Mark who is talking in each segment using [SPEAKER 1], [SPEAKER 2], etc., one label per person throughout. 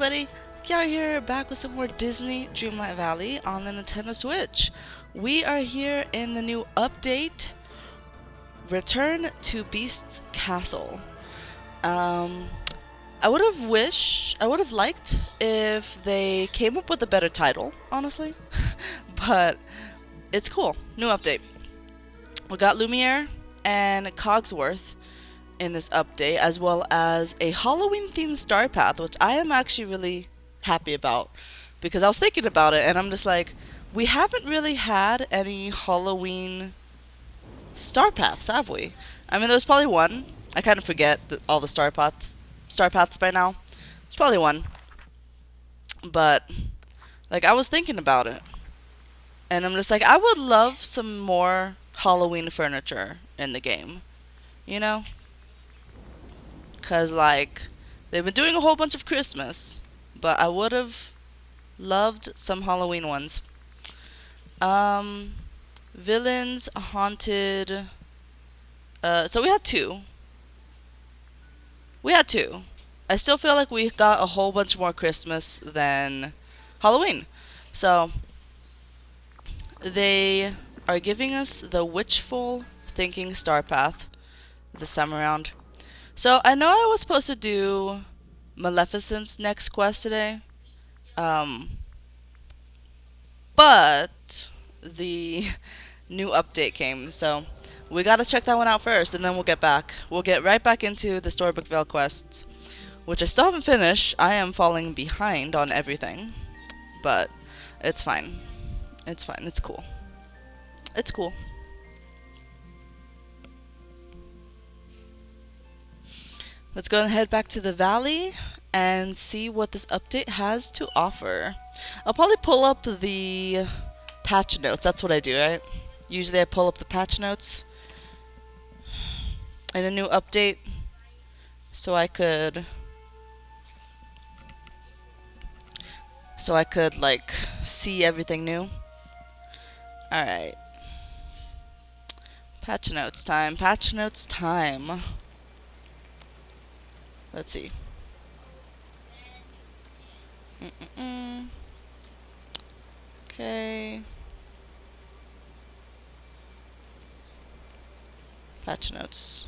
[SPEAKER 1] everybody, Kiara here, back with some more Disney Dreamlight Valley on the Nintendo Switch. We are here in the new update, Return to Beast's Castle. I would have liked if they came up with a better title, honestly, but it's cool. New update. We got Lumiere and Cogsworth in this update, as well as a Halloween-themed star path, which I am actually really happy about, because I was thinking about it, and I'm just like, we haven't really had any Halloween star paths, have we? I mean, there's probably one. I kind of forget all the star paths by now. It's probably one. But, like, I was thinking about it, and I'm just like, I would love some more Halloween furniture in the game, you know? Because, like, they've been doing a whole bunch of Christmas, but I would have loved some Halloween ones. Villains, haunted. So we had two. I still feel like we got a whole bunch more Christmas than Halloween. So, they are giving us the wishful thinking star path this time around. So I know I was supposed to do Maleficent's next quest today, but the new update came, so we gotta check that one out first, and then we'll get back. We'll get right back into the Storybook Vale quests, which I still haven't finished. I am falling behind on everything, but it's fine. It's fine. It's cool. It's cool. Let's go and head back to the valley and see what this update has to offer. I'll probably pull up the patch notes. That's what I do, right? Usually I pull up the patch notes in a new update so I could like see everything new. Alright. Patch notes time. Patch notes time. Let's see. Okay. Patch notes.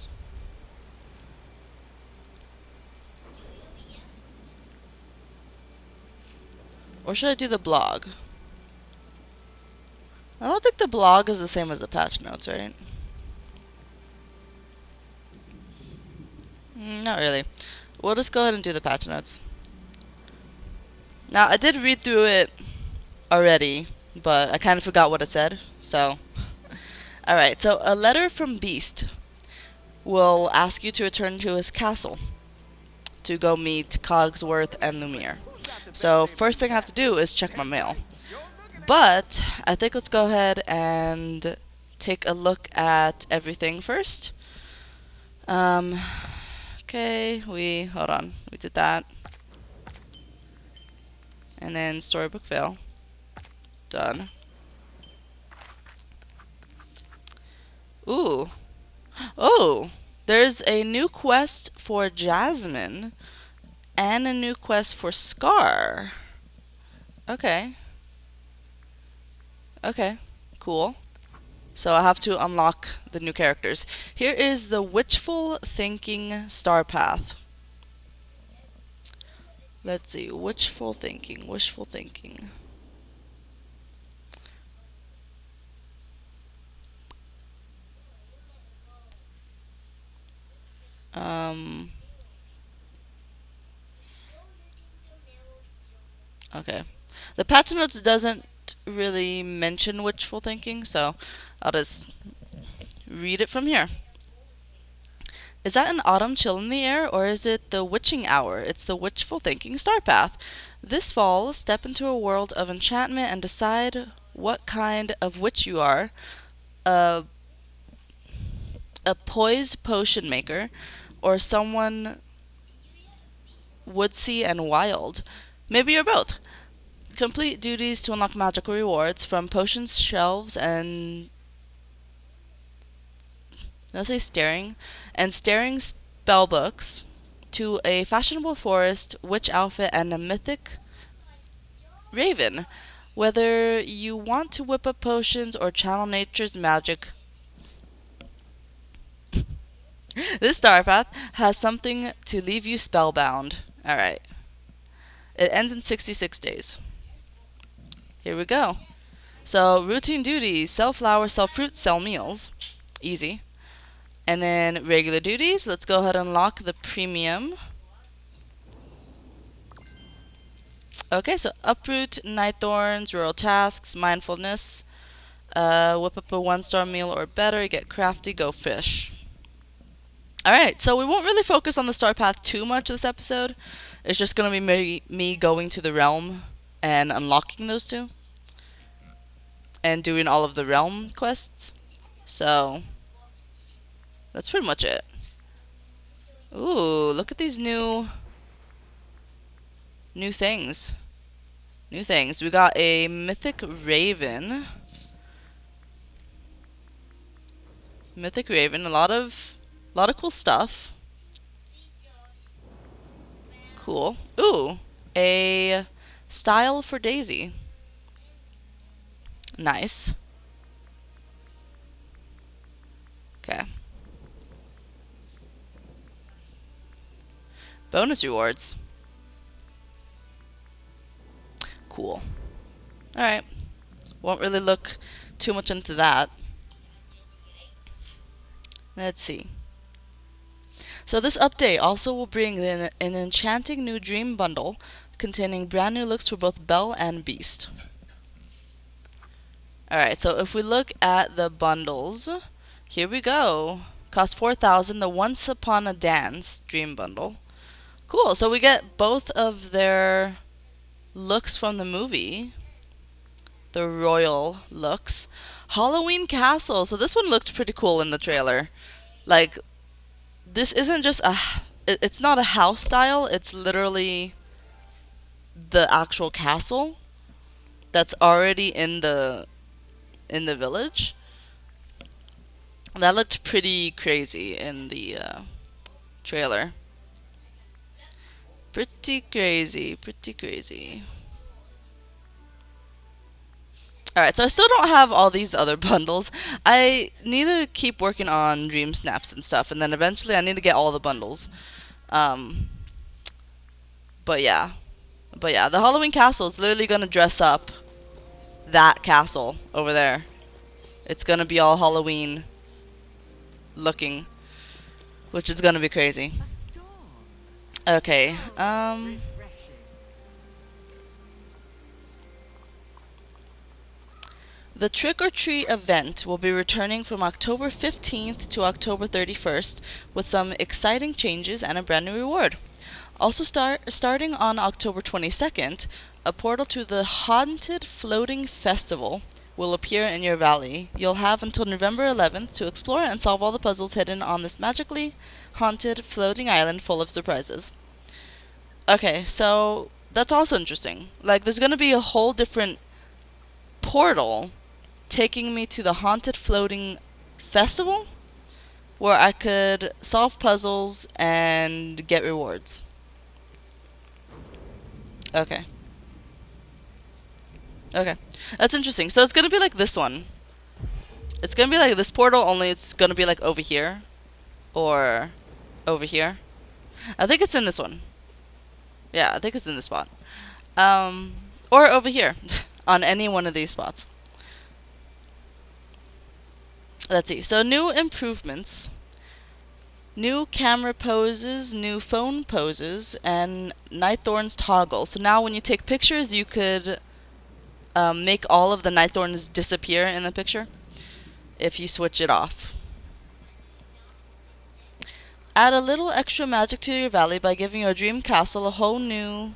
[SPEAKER 1] Or should I do the blog? I don't think the blog is the same as the patch notes, right? Not really. We'll just go ahead and do the patch notes. Now, I did read through it already, but I kind of forgot what it said, so. Alright, so a letter from Beast will ask you to return to his castle to go meet Cogsworth and Lumiere. So, first thing I have to do is check my mail. But, I think let's go ahead and take a look at everything first. Okay, hold on, we did that. And then Storybook Vale. Done. Ooh. Oh! There's a new quest for Jasmine and a new quest for Scar. Okay. Okay, cool. So I have to unlock the new characters. Here is the Wishful Thinking Star Path. Let's see, wishful thinking. Okay. The patch notes doesn't really mention wishful thinking, so I'll just read it from here. Is that an autumn chill in the air, or is it the witching hour? It's the wishful thinking star path. This fall, step into a world of enchantment and decide what kind of witch you are. A poised potion maker, or someone woodsy and wild. Maybe you're both. Complete duties to unlock magical rewards from potions shelves and staring spell books to a fashionable forest, witch outfit, and a mythic raven. Whether you want to whip up potions or channel nature's magic, this star path has something to leave you spellbound. Alright. It ends in 66 days. Here we go. So, routine duties: sell flowers, sell fruit, sell meals. Easy. And then regular duties. Let's go ahead and unlock the premium. Okay, so uproot, night thorns, rural tasks, mindfulness, whip up a 1-star meal or better, get crafty, go fish. Alright, so we won't really focus on the star path too much this episode. It's just going to be me going to the realm and unlocking those two. And doing all of the realm quests. So, that's pretty much it. Ooh, look at these new things. New things. We got a mythic raven. Mythic raven. A lot of cool stuff. Cool. Ooh, a style for Daisy. Nice. Okay. Bonus rewards. Cool. Alright. Won't really look too much into that. Let's see. So this update also will bring in an enchanting new dream bundle containing brand new looks for both Belle and Beast. Alright, so if we look at the bundles, here we go. Cost 4,000, the Once Upon a Dance dream bundle. Cool, so we get both of their looks from the movie. The royal looks. Halloween Castle. So this one looked pretty cool in the trailer. Like, this isn't just it's not a house style, it's literally the actual castle that's already in the village. That looked pretty crazy in the trailer. Pretty crazy, pretty crazy. Alright, so I still don't have all these other bundles. I need to keep working on Dream Snaps and stuff, and then eventually I need to get all the bundles. But yeah. The Halloween Castle is literally going to dress up that castle over there. It's going to be all Halloween looking, which is going to be crazy. Okay, the Trick or Treat event will be returning from October 15th to October 31st with some exciting changes and a brand new reward. Also starting on October 22nd, a portal to the Haunted Floating Festival will appear in your valley. You'll have until November 11th to explore and solve all the puzzles hidden on this magically haunted floating island full of surprises. Okay, so that's also interesting. Like, there's going to be a whole different portal taking me to the Haunted Floating Festival where I could solve puzzles and get rewards. Okay. Okay. That's interesting. So it's going to be like this one. It's going to be like this portal, only it's going to be like over here. Or over here. I think it's in this one. Yeah, I think it's in this spot. Or over here. On any one of these spots. Let's see. So new improvements. New camera poses, new phone poses, and Night Thorns toggle. So now when you take pictures, you could make all of the Night Thorns disappear in the picture if you switch it off. Add a little extra magic to your valley by giving your dream castle a whole new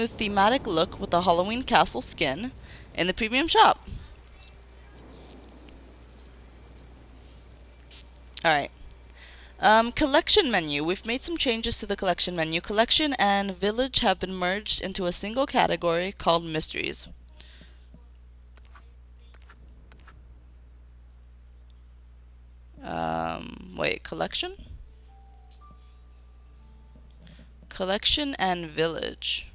[SPEAKER 1] thematic look with the Halloween castle skin in the premium shop. Alright. Collection menu. We've made some changes to the collection menu. Collection and village have been merged into a single category called mysteries. Wait, collection? Collection and village.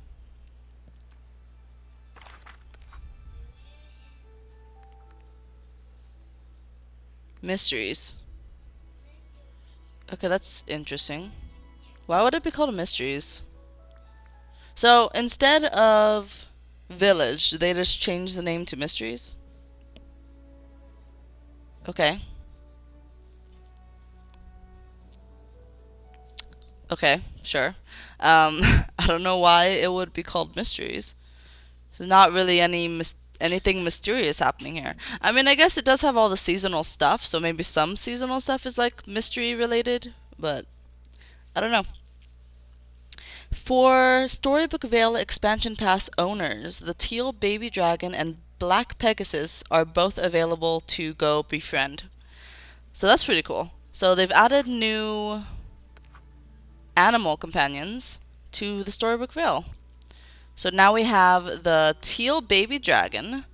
[SPEAKER 1] Mysteries. Okay, that's interesting. Why would it be called mysteries? So instead of village, they just changed the name to mysteries? Okay. Okay, sure. I don't know why it would be called mysteries. There's not really anything mysterious happening here. I mean, I guess it does have all the seasonal stuff, so maybe some seasonal stuff is like mystery related, but I don't know. For Storybook Vale Expansion Pass owners, the Teal Baby Dragon and Black Pegasus are both available to go befriend. So that's pretty cool. So they've added new animal companions to the Storybook Vale. So now we have the Teal Baby Dragon,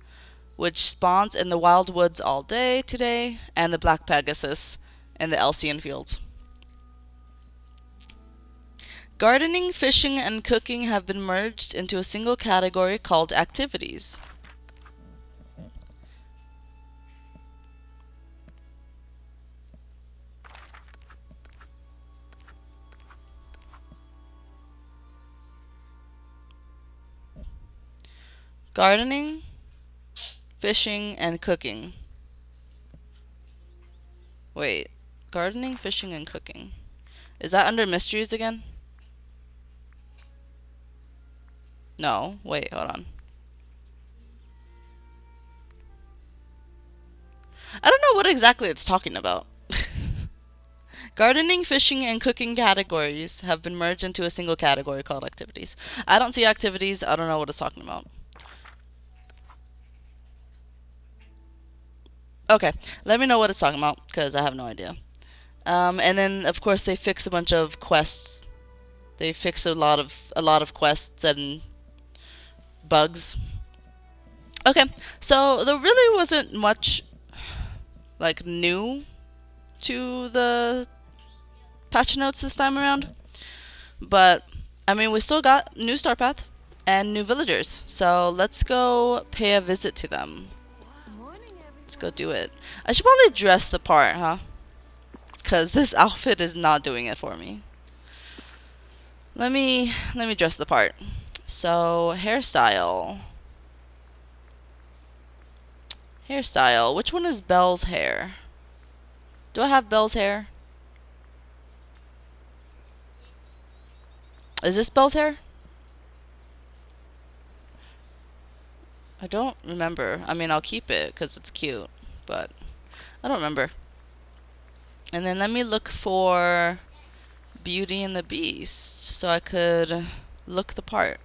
[SPEAKER 1] which spawns in the Wild Woods all day today, and the Black Pegasus in the Elysian Fields. Gardening, fishing, and cooking have been merged into a single category called activities. Gardening, fishing, and cooking. Wait, gardening, fishing, and cooking. Is that under mysteries again? No, wait, hold on. I don't know what exactly it's talking about. Gardening, fishing, and cooking categories have been merged into a single category called activities. I don't see activities, I don't know what it's talking about. Okay, let me know what it's talking about, because I have no idea. And then, of course, they fix a bunch of quests. They fix a lot of quests and bugs. Okay, so there really wasn't much like new to the patch notes this time around, but I mean we still got new Star Path and new villagers, so let's go pay a visit to them. Let's go do it. I should probably dress the part, huh? Because this outfit is not doing it for me. Let me dress the part. So, hairstyle. Hairstyle. Which one is Belle's hair? Do I have Belle's hair? Is this Belle's hair? I don't remember. I mean, I'll keep it because it's cute, but I don't remember. And then let me look for Beauty and the Beast so I could look the part.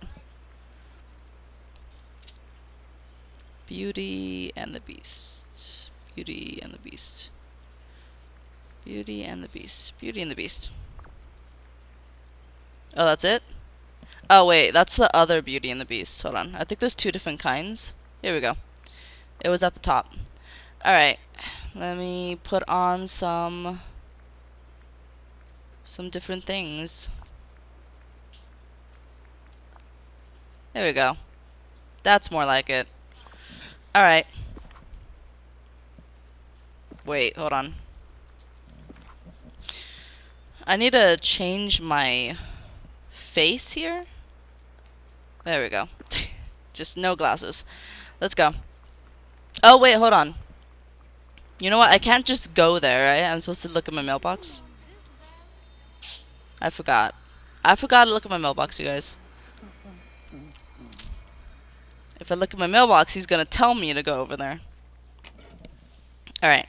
[SPEAKER 1] Beauty and the Beast. Beauty and the Beast. Beauty and the Beast. Beauty and the Beast. Oh, that's it? Oh, wait, that's the other Beauty and the Beast. Hold on. I think there's two different kinds. Here we go. It was at the top. Alright. Let me put on some different things. There we go. That's more like it. Alright. Wait, hold on. I need to change my face here. There we go. Just no glasses. Let's go. Oh, wait, hold on. You know what? I can't just go there, right? I'm supposed to look at my mailbox. I forgot. I forgot to look at my mailbox, you guys. If I look at my mailbox, he's gonna tell me to go over there. Alright.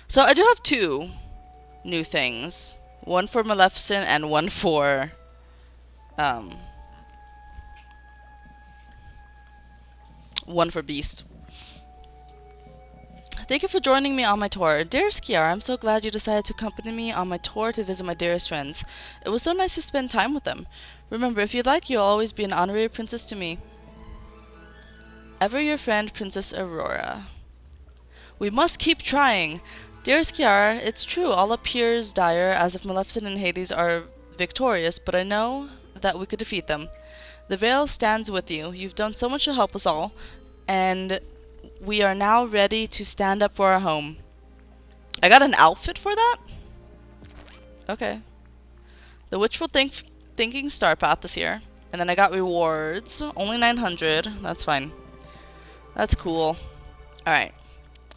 [SPEAKER 1] So I do have two new things. One for Maleficent and one for Beast. Thank you for joining me on my tour. Dear Skiar, I'm so glad you decided to accompany me on my tour to visit my dearest friends. It was so nice to spend time with them. Remember, if you'd like, you'll always be an honorary princess to me. Ever your friend, Princess Aurora. We must keep trying. Dear Skiar, it's true, all appears dire, as if Maleficent and Hades are victorious, but I know that we could defeat them. The Veil stands with you. You've done so much to help us all, and we are now ready to stand up for our home. I got an outfit for that? Okay. The Witchful Thinking Star Path is here. And then I got rewards. Only 900. That's fine. That's cool. Alright.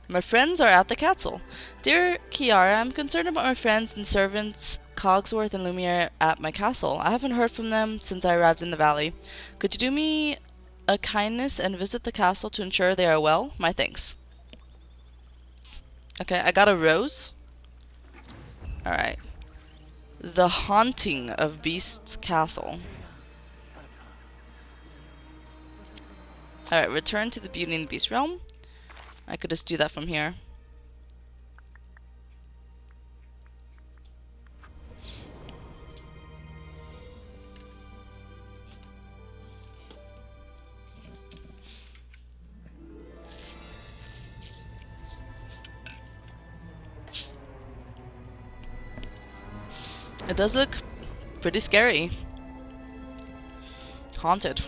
[SPEAKER 1] My friends are at the castle. Dear Kiara, I'm concerned about my friends and servants Cogsworth and Lumiere at my castle. I haven't heard from them since I arrived in the valley. Could you do me a kindness and visit the castle to ensure they are well? My thanks. Okay, I got a rose. Alright. The Haunting of Beast's Castle. Alright, return to the Beauty and the Beast realm. I could just do that from here. It does look pretty scary. Haunted.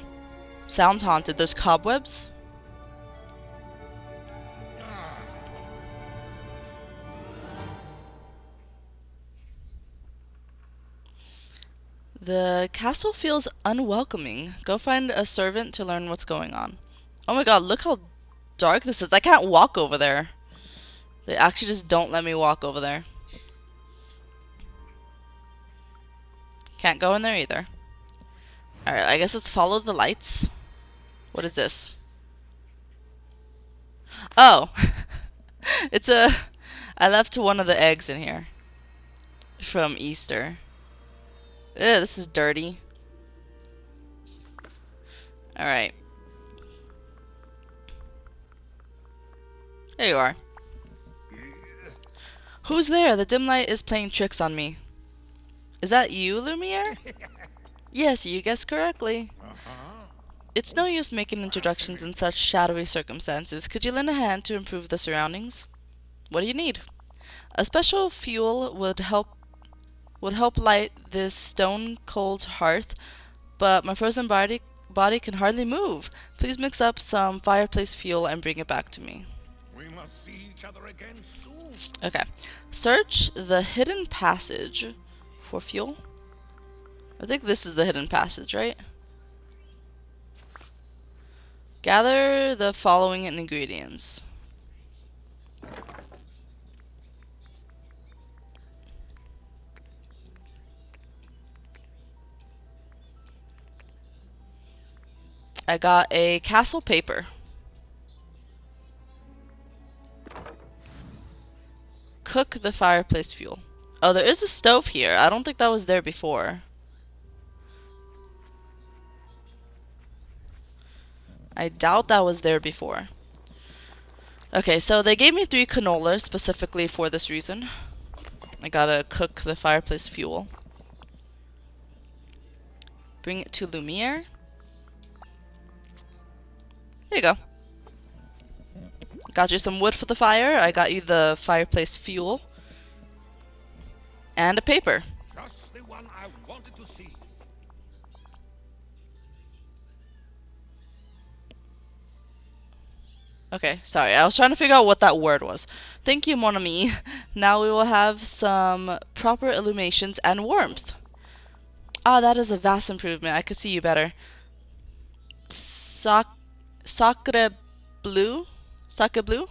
[SPEAKER 1] Sounds haunted. There's cobwebs. The castle feels unwelcoming. Go find a servant to learn what's going on. Oh my god, look how dark this is. I can't walk over there. They actually just don't let me walk over there. Can't go in there either. Alright, I guess let's follow the lights. What is this? Oh! It's a... I left one of the eggs in here. From Easter. Ew, this is dirty. Alright. There you are. Who's there? The dim light is playing tricks on me. Is that you, Lumiere? Yes, you guessed correctly. It's no use making introductions in such shadowy circumstances. Could you lend a hand to improve the surroundings? What do you need? A special fuel would help light this stone-cold hearth, but my frozen body can hardly move. Please mix up some fireplace fuel and bring it back to me.
[SPEAKER 2] We must see each other again soon.
[SPEAKER 1] Okay. Search the hidden passage for fuel. I think this is the hidden passage, right? Gather the following ingredients. I got a castle paper. Cook the fireplace fuel. Oh, there is a stove here. I don't think that was there before. I doubt that was there before. Okay, so they gave me 3 canola specifically for this reason. I gotta cook the fireplace fuel. Bring it to Lumiere. There you go. Got you some wood for the fire. I got you the fireplace fuel. And a paper.
[SPEAKER 2] Just the one I wanted to see.
[SPEAKER 1] Okay, sorry. I was trying to figure out what that word was. Thank you, mon ami. Now we will have some proper illuminations and warmth. Ah, that is a vast improvement. I could see you better. Sacre bleu? Sacre bleu?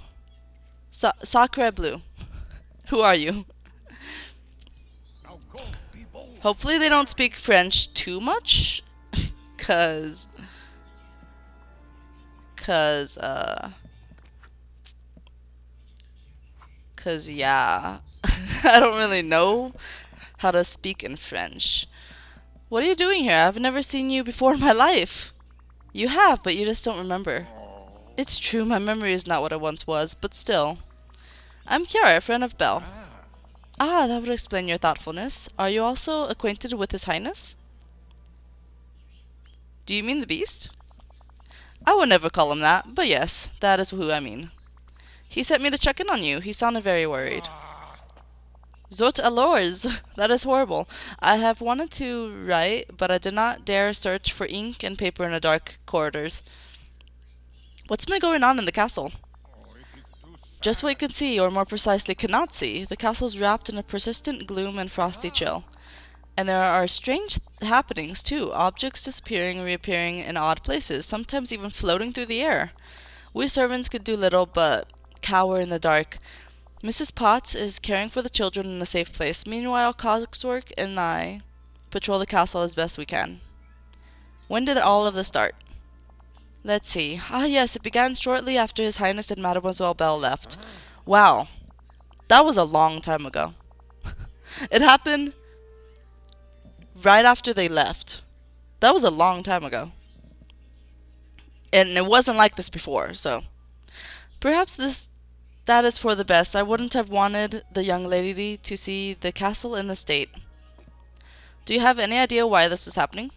[SPEAKER 1] Sacre bleu. Who are you?
[SPEAKER 2] Now go, be bold.
[SPEAKER 1] Hopefully they don't speak French too much. Cause yeah. I don't really know how to speak in French. What are you doing here? I've never seen you before in my life. You have, but you just don't remember. It's true, my memory is not what it once was, but still. I'm Kiara, a friend of Belle. Ah, that would explain your thoughtfulness. Are you also acquainted with His Highness? Do you mean the Beast? I would never call him that, but yes, that is who I mean. He sent me to check in on you. He sounded very worried. Zot allures! That is horrible. I have wanted to write, but I did not dare search for ink and paper in the dark corridors. What's been going on in the castle?
[SPEAKER 2] Oh, it is too
[SPEAKER 1] Just what you
[SPEAKER 2] sad.
[SPEAKER 1] can see, or more precisely, cannot see. The castle is wrapped in a persistent gloom and frosty chill. And there are strange happenings, too. Objects disappearing and reappearing in odd places, sometimes even floating through the air. We servants could do little but cower in the dark. Mrs. Potts is caring for the children in a safe place. Meanwhile, Cogsworth and I patrol the castle as best we can. When did all of this start? Let's see. Ah, yes, it began shortly after His Highness and Mademoiselle Belle left. Wow, that was a long time ago. It happened right after they left. That was a long time ago. And it wasn't like this before, so perhaps that is for the best. I wouldn't have wanted the young lady to see the castle in the state. Do you have any idea why this is happening?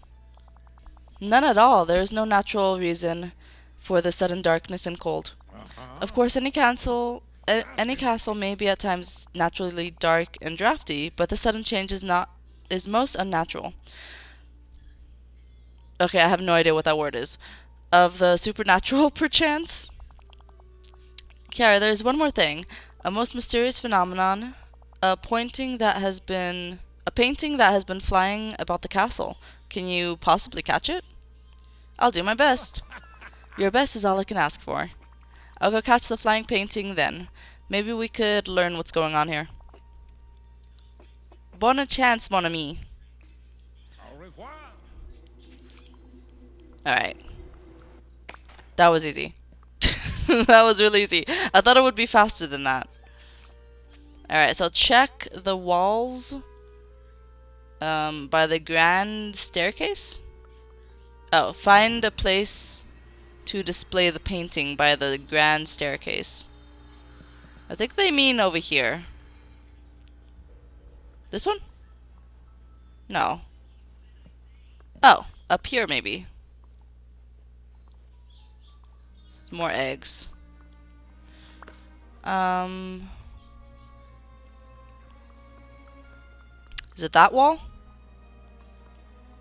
[SPEAKER 1] None at all. There is no natural reason for the sudden darkness and cold. Of course, any castle may be at times naturally dark and drafty, but the sudden change is most unnatural. Okay, I have no idea what that word is. Of the supernatural, perchance? Kiara, there's one more thing. A most mysterious phenomenon. A painting that has been flying about the castle. Can you possibly catch it? I'll do my best. Your best is all I can ask for. I'll go catch the flying painting then. Maybe we could learn what's going on here. Bonne chance, mon ami.
[SPEAKER 2] Au revoir.
[SPEAKER 1] Alright. That was easy. That was really easy. I thought it would be faster than that. Alright, so check the walls by the grand staircase. Oh, find a place to display the painting by the grand staircase. I think they mean over here. This one? No. Oh, up here maybe. More eggs. Is it that wall?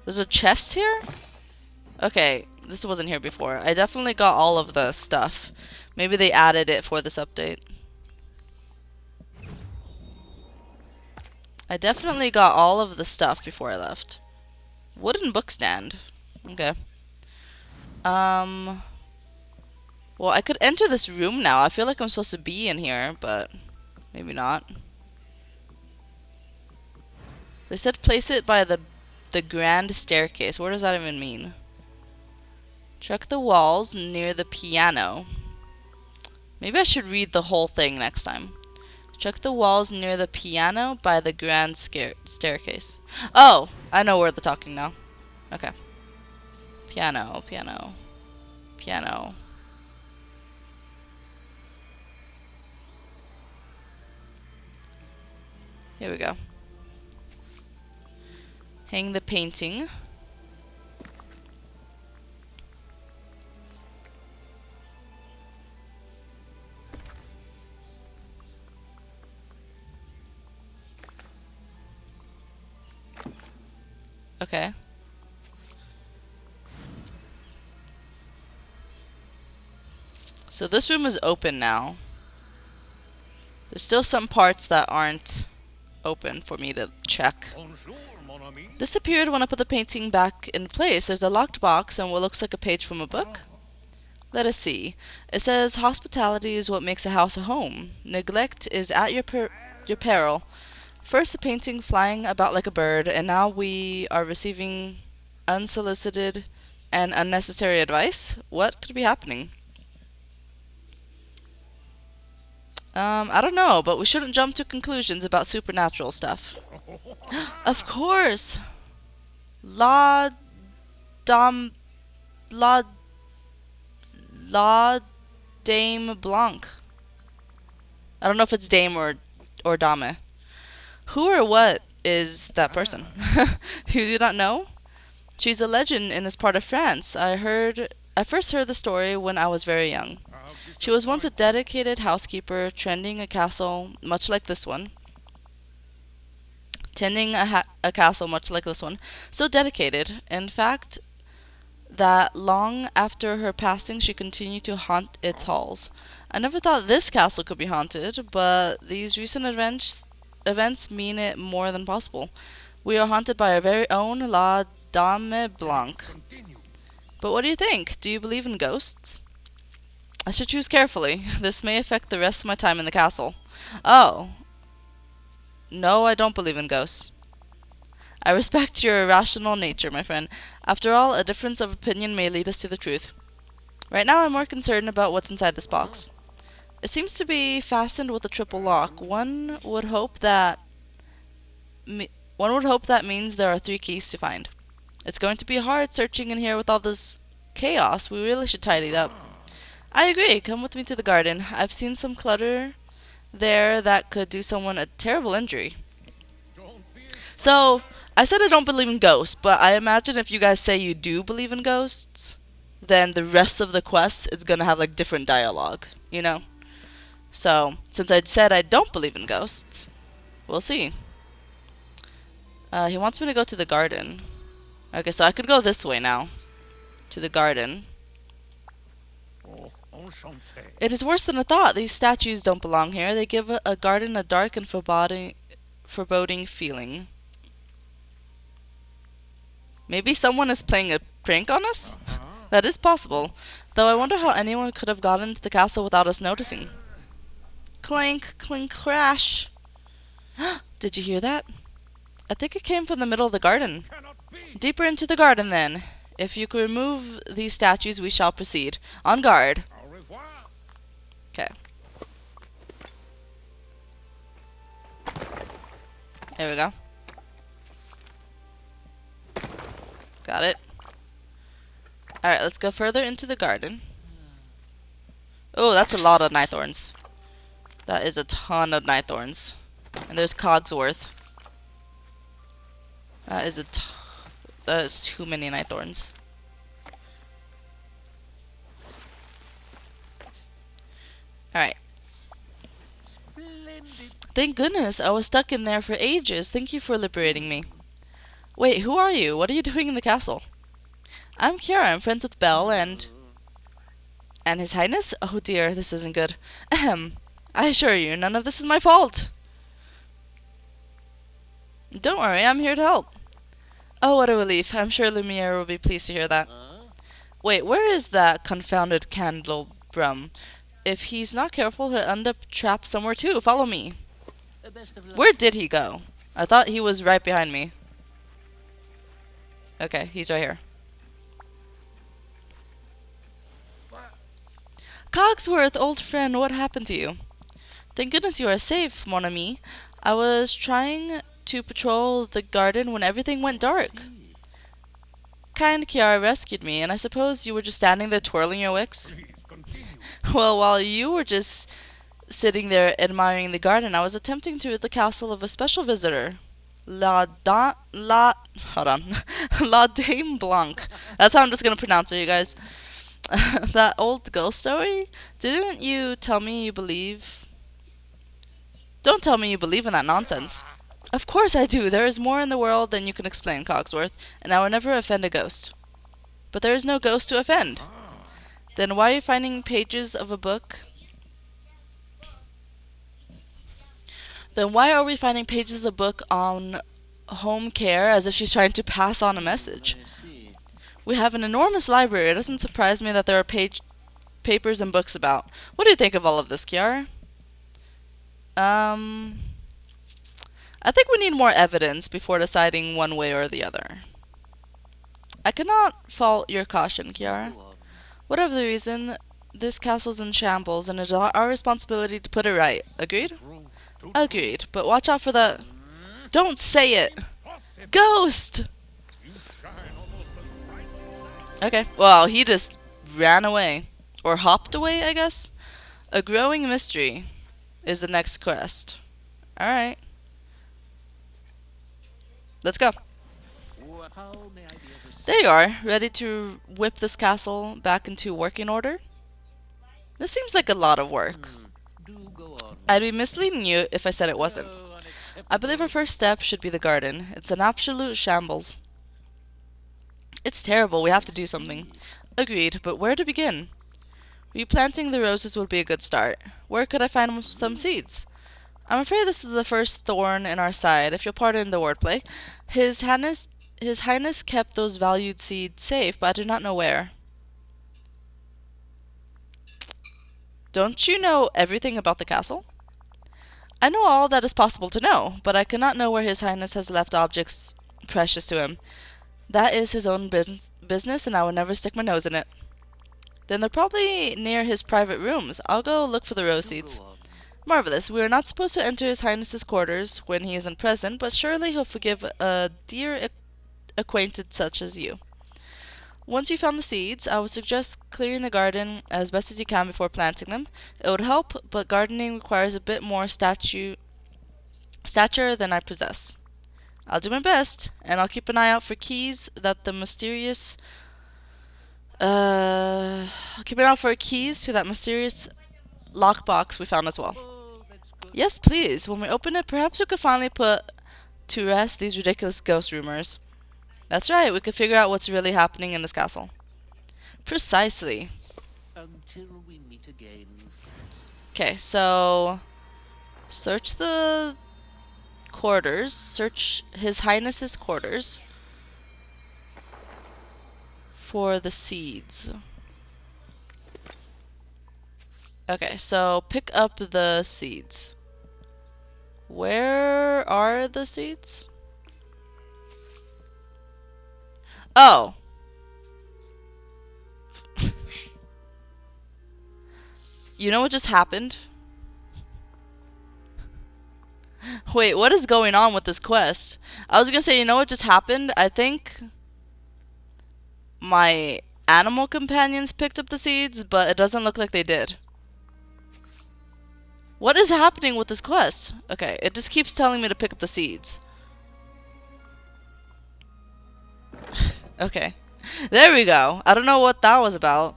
[SPEAKER 1] There's a chest here? Okay, this wasn't here before. I definitely got all of the stuff. Maybe they added it for this update. I definitely got all of the stuff before I left. Wooden book stand. Okay. Well, I could enter this room now. I feel like I'm supposed to be in here, but maybe not. They said place it by the grand staircase. What does that even mean? Check the walls near the piano. Maybe I should read the whole thing next time. Check the walls near the piano by the grand staircase. Oh, I know where they're talking now. Okay. Piano, piano, piano. Here we go. Hang the painting. Okay. So this room is open now. There's still some parts that aren't open for me to check.
[SPEAKER 2] Bonjour, mon ami.
[SPEAKER 1] This appeared when I put the painting back in place. There's a locked box and what looks like a page from a book. Let us see. It says, hospitality is what makes a house a home. Neglect is at your peril. First a painting flying about like a bird, and now we are receiving unsolicited and unnecessary advice? What could be happening? I don't know, but we shouldn't jump to conclusions about supernatural stuff. Of course! La Dame... La... La Dame Blanc. I don't know if it's Dame or Dame. Who or what is that person? You do not know? She's a legend in this part of France. I first heard the story when I was very young. She was once a dedicated housekeeper tending a castle much like this one. tending a castle much like this one, so dedicated, in fact, that long after her passing she continued to haunt its halls. I never thought this castle could be haunted, but these recent events mean it more than possible. We are haunted by our very own La Dame Blanc. But what do you think? Do you believe in ghosts? I should choose carefully. This may affect the rest of my time in the castle. Oh. No, I don't believe in ghosts. I respect your irrational nature, my friend. After all, a difference of opinion may lead us to the truth. Right now, I'm more concerned about what's inside this box. It seems to be fastened with a triple lock. One would hope that means there are 3 keys to find. It's going to be hard searching in here with all this chaos. We really should tidy it up. I agree. Come with me to the garden. I've seen some clutter there that could do someone a terrible injury. So, I said I don't believe in ghosts, but I imagine if you guys say you do believe in ghosts, then the rest of the quest is gonna have like different dialogue, you know? So, since I said I don't believe in ghosts, we'll see. He wants me to go to the garden. Okay, so I could go this way now. To the garden.
[SPEAKER 2] Oh, enchanté.
[SPEAKER 1] It is worse than I thought. These statues don't belong here. They give a garden a dark and foreboding feeling. Maybe someone is playing a prank on us? That is possible. Though I wonder how anyone could have gotten into the castle without us noticing. Clank, clink, crash. Did you hear that? I think it came from the middle of the garden.
[SPEAKER 2] Cannot be.
[SPEAKER 1] Deeper into the garden, then. If you could remove these statues, we shall proceed. On guard.
[SPEAKER 2] Au revoir.
[SPEAKER 1] Okay. There we go. Got it. Alright, let's go further into the garden. Oh, that's a lot of Thorns. That is a ton of Thorns. And there's Cogsworth. That is too many Thorns. Alright. Thank goodness, I was stuck in there for ages. Thank you for liberating me. Wait, who are you? What are you doing in the castle? I'm Kiara. I'm friends with Belle and His Highness? Oh dear, this isn't good. Ahem. I assure you, none of this is my fault. Don't worry, I'm here to help. Oh, what a relief. I'm sure Lumiere will be pleased to hear that. Wait, where is that confounded Candlebrum? If he's not careful, he'll end up trapped somewhere too. Follow me. Where did he go? I thought he was right behind me. Okay, he's right here. Cogsworth, old friend, what happened to you? Thank goodness you are safe, mon ami. I was trying to patrol the garden when everything went dark. Kind Kiara rescued me, and I suppose you were just standing there twirling your wicks?
[SPEAKER 2] Please continue.
[SPEAKER 1] Well, while you were just sitting there admiring the garden, I was attempting to rid the castle of a special visitor. Hold on. La Dame Blanc. That's how I'm just gonna pronounce it, you guys. That old ghost story? Didn't you tell me you believe? Don't tell me you believe in that nonsense. Of course I do. There is more in the world than you can explain, Cogsworth, and I will never offend a ghost. But there is no ghost to offend. Then why are you finding pages of a book? Then why are we finding pages of the book on home care as if she's trying to pass on a message? We have an enormous library. It doesn't surprise me that there are papers and books about. What do you think of all of this, Kiara? I think we need more evidence before deciding one way or the other. I cannot fault your caution, Kiara. Whatever the reason, this castle's in shambles, and it's our responsibility to put it right. Agreed? Agreed. But watch out for the... Don't say it! Ghost!
[SPEAKER 2] You shine almost as bright.
[SPEAKER 1] Okay. Well, he just ran away. Or hopped away, I guess? A growing mystery is the next quest. Alright. Let's go. There you are, ready to whip this castle back into working order? This seems like a lot of work. I'd be misleading you if I said it wasn't. I believe our first step should be the garden. It's an absolute shambles. It's terrible. We have to do something. Agreed, but where to begin? Replanting the roses would be a good start. Where could I find some seeds? I'm afraid this is the first thorn in our side, if you'll pardon the wordplay. His Highness kept those valued seeds safe, but I do not know where. Don't you know everything about the castle? I know all that is possible to know, but I cannot know where His Highness has left objects precious to him. That is his own business, and I will never stick my nose in it. Then they're probably near his private rooms. I'll go look for the rose seeds. Marvelous. We are not supposed to enter His Highness's quarters when he isn't present, but surely he'll forgive a dear acquaintance such as you. Once you found the seeds, I would suggest clearing the garden as best as you can before planting them. It would help, but gardening requires a bit more stature than I possess. I'll do my best, and I'll keep an eye out for keys that the mysterious I'll keep an eye out for keys to that mysterious lockbox we found as well. Yes, please. When we open it, perhaps we could finally put to rest these ridiculous ghost rumors. That's right, we could figure out what's really happening in this castle. Precisely.
[SPEAKER 3] Until we meet again.
[SPEAKER 1] Okay, so search the quarters. Search His Highness's quarters for the seeds. Okay, so pick up the seeds. Where are the seeds? Oh. You know what just happened? Wait, what is going on with this quest? I was gonna say, you know what just happened? I think my animal companions picked up the seeds, but it doesn't look like they did. What is happening with this quest? Okay, it just keeps telling me to pick up the seeds. Okay. There we go. I don't know what that was about.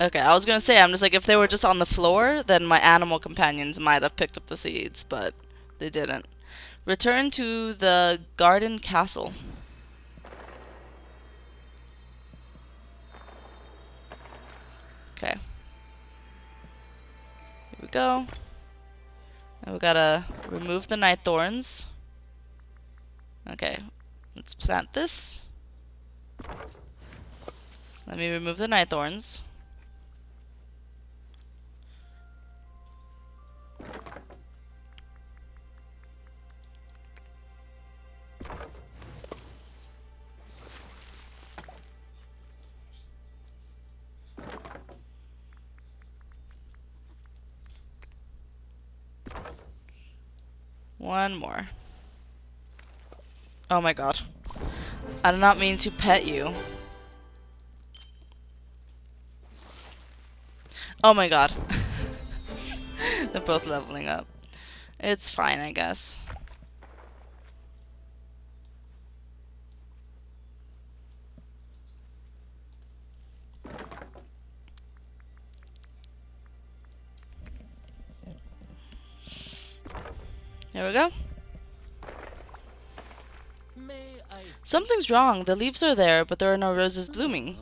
[SPEAKER 1] Okay, I was gonna say, I'm just like, if they were just on the floor, then my animal companions might have picked up the seeds, but they didn't. Return to the garden castle. Okay. Here we go. And we gotta remove the night thorns. Okay, let's plant this. Let me remove the night thorns. One more. Oh my god. I did not mean to pet you. Oh my god. They're both leveling up. It's fine, I guess. There we go. Something's wrong. The leaves are there, but there are no roses blooming.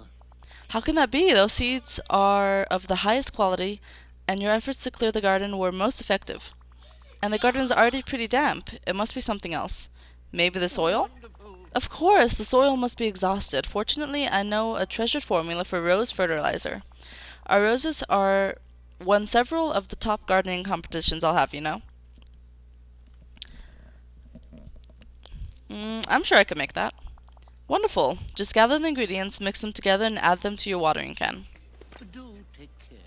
[SPEAKER 1] How can that be? Those seeds are of the highest quality, and your efforts to clear the garden were most effective. And the garden is already pretty damp. It must be something else. Maybe the soil? Of course, the soil must be exhausted. Fortunately, I know a treasured formula for rose fertilizer. Our roses are won several of the top gardening competitions, I'll have you know. I'm sure I could make that. Wonderful. Just gather the ingredients, mix them together, and add them to your watering can.
[SPEAKER 3] Do take care.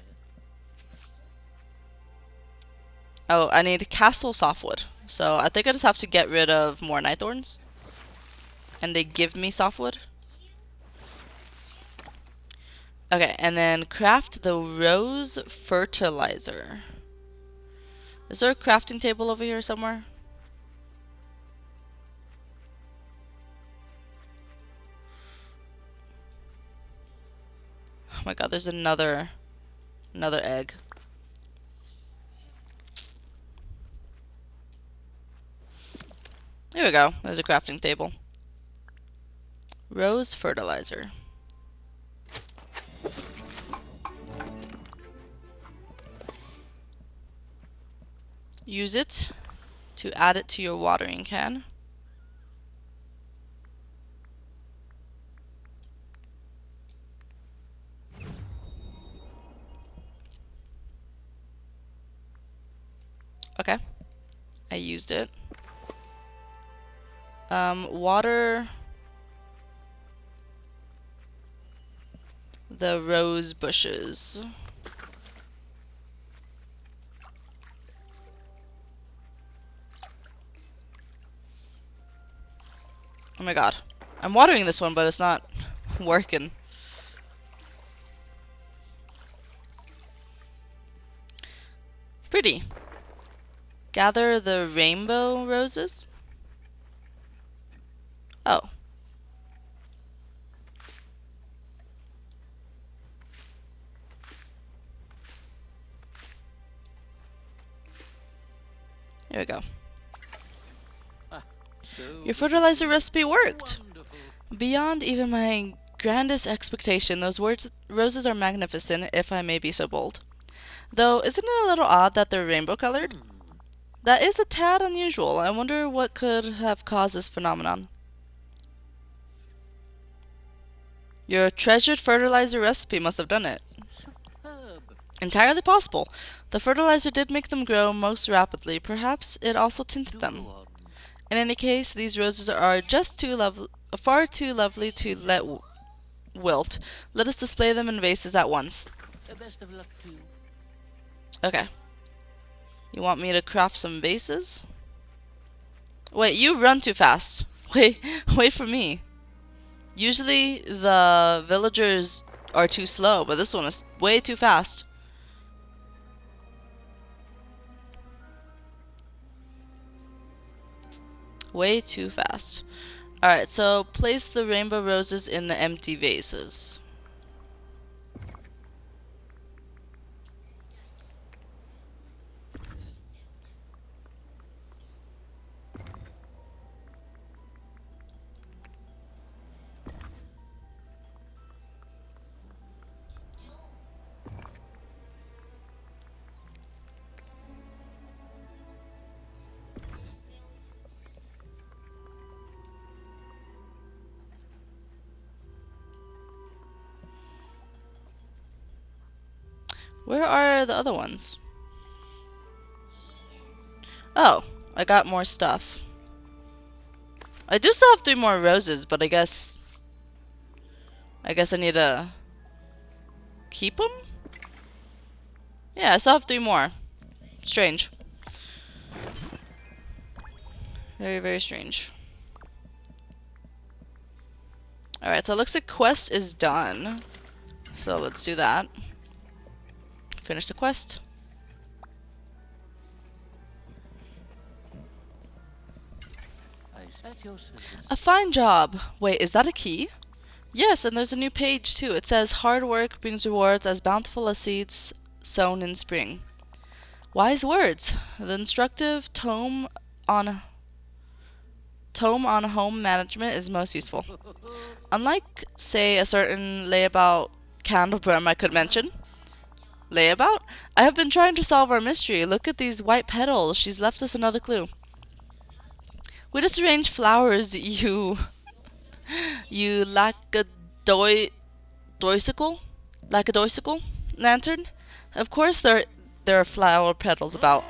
[SPEAKER 1] Oh, I need castle softwood. So I think I just have to get rid of more night thorns. And they give me softwood. Okay, and then craft the rose fertilizer. Is there a crafting table over here somewhere? Oh my god, there's another egg. Here we go. There's a crafting table. Rose fertilizer. Use it to add it to your watering can. Okay. I used it. Water the rose bushes. Oh my god. I'm watering this one, but it's not working. Pretty. Gather the rainbow roses. Oh. Here we go. Your fertilizer recipe worked! Beyond even my grandest expectation, those roses are magnificent, if I may be so bold. Though, isn't it a little odd that they're rainbow colored? That is a tad unusual. I wonder what could have caused this phenomenon. Your treasured fertilizer recipe must have done it. Entirely possible. The fertilizer did make them grow most rapidly. Perhaps it also tinted them. In any case, these roses are just far too lovely to let wilt. Let us display them in vases at once.
[SPEAKER 3] Best of luck to you.
[SPEAKER 1] Okay. You want me to craft some vases? Wait, you run too fast. Wait for me. Usually the villagers are too slow, but this one is way too fast. Way too fast. Alright, so place the rainbow roses in the empty vases. Where are the other ones? Oh, I got more stuff. I do still have 3 more roses, but I guess I need to keep them? Yeah, I still have 3 more. Strange. Very, very strange. Alright, so it looks like quest is done. So let's do that. Finish the quest. A fine job. Wait, is that a key? Yes, and there's a new page too. It says hard work brings rewards as bountiful as seeds sown in spring. Wise words. The instructive tome on home management is most useful. Unlike, say, a certain layabout candlebrim I could mention. Layabout? I have been trying to solve our mystery. Look at these white petals. She's left us another clue. We just arranged flowers, you lackadaisical lantern. Of course there are flower petals about.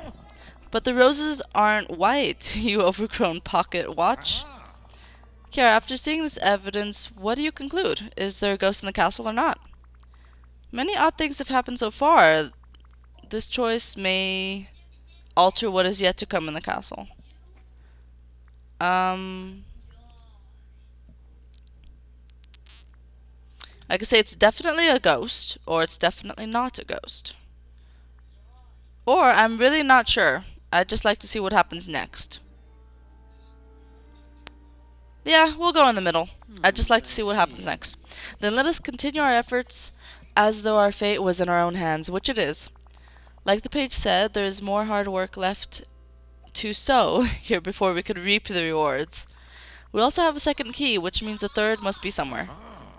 [SPEAKER 1] But the roses aren't white, you overgrown pocket watch. Kiara, after seeing this evidence, what do you conclude? Is there a ghost in the castle or not? Many odd things have happened so far. This choice may alter what is yet to come in the castle. I could say it's definitely a ghost, or it's definitely not a ghost. Or I'm really not sure. I'd just like to see what happens next. Yeah, we'll go in the middle. I'd just like to see what happens next. Then let us continue our efforts as though our fate was in our own hands, which it is. Like the page said, there is more hard work left to sow here before we could reap the rewards. We also have a second key, which means a third must be somewhere.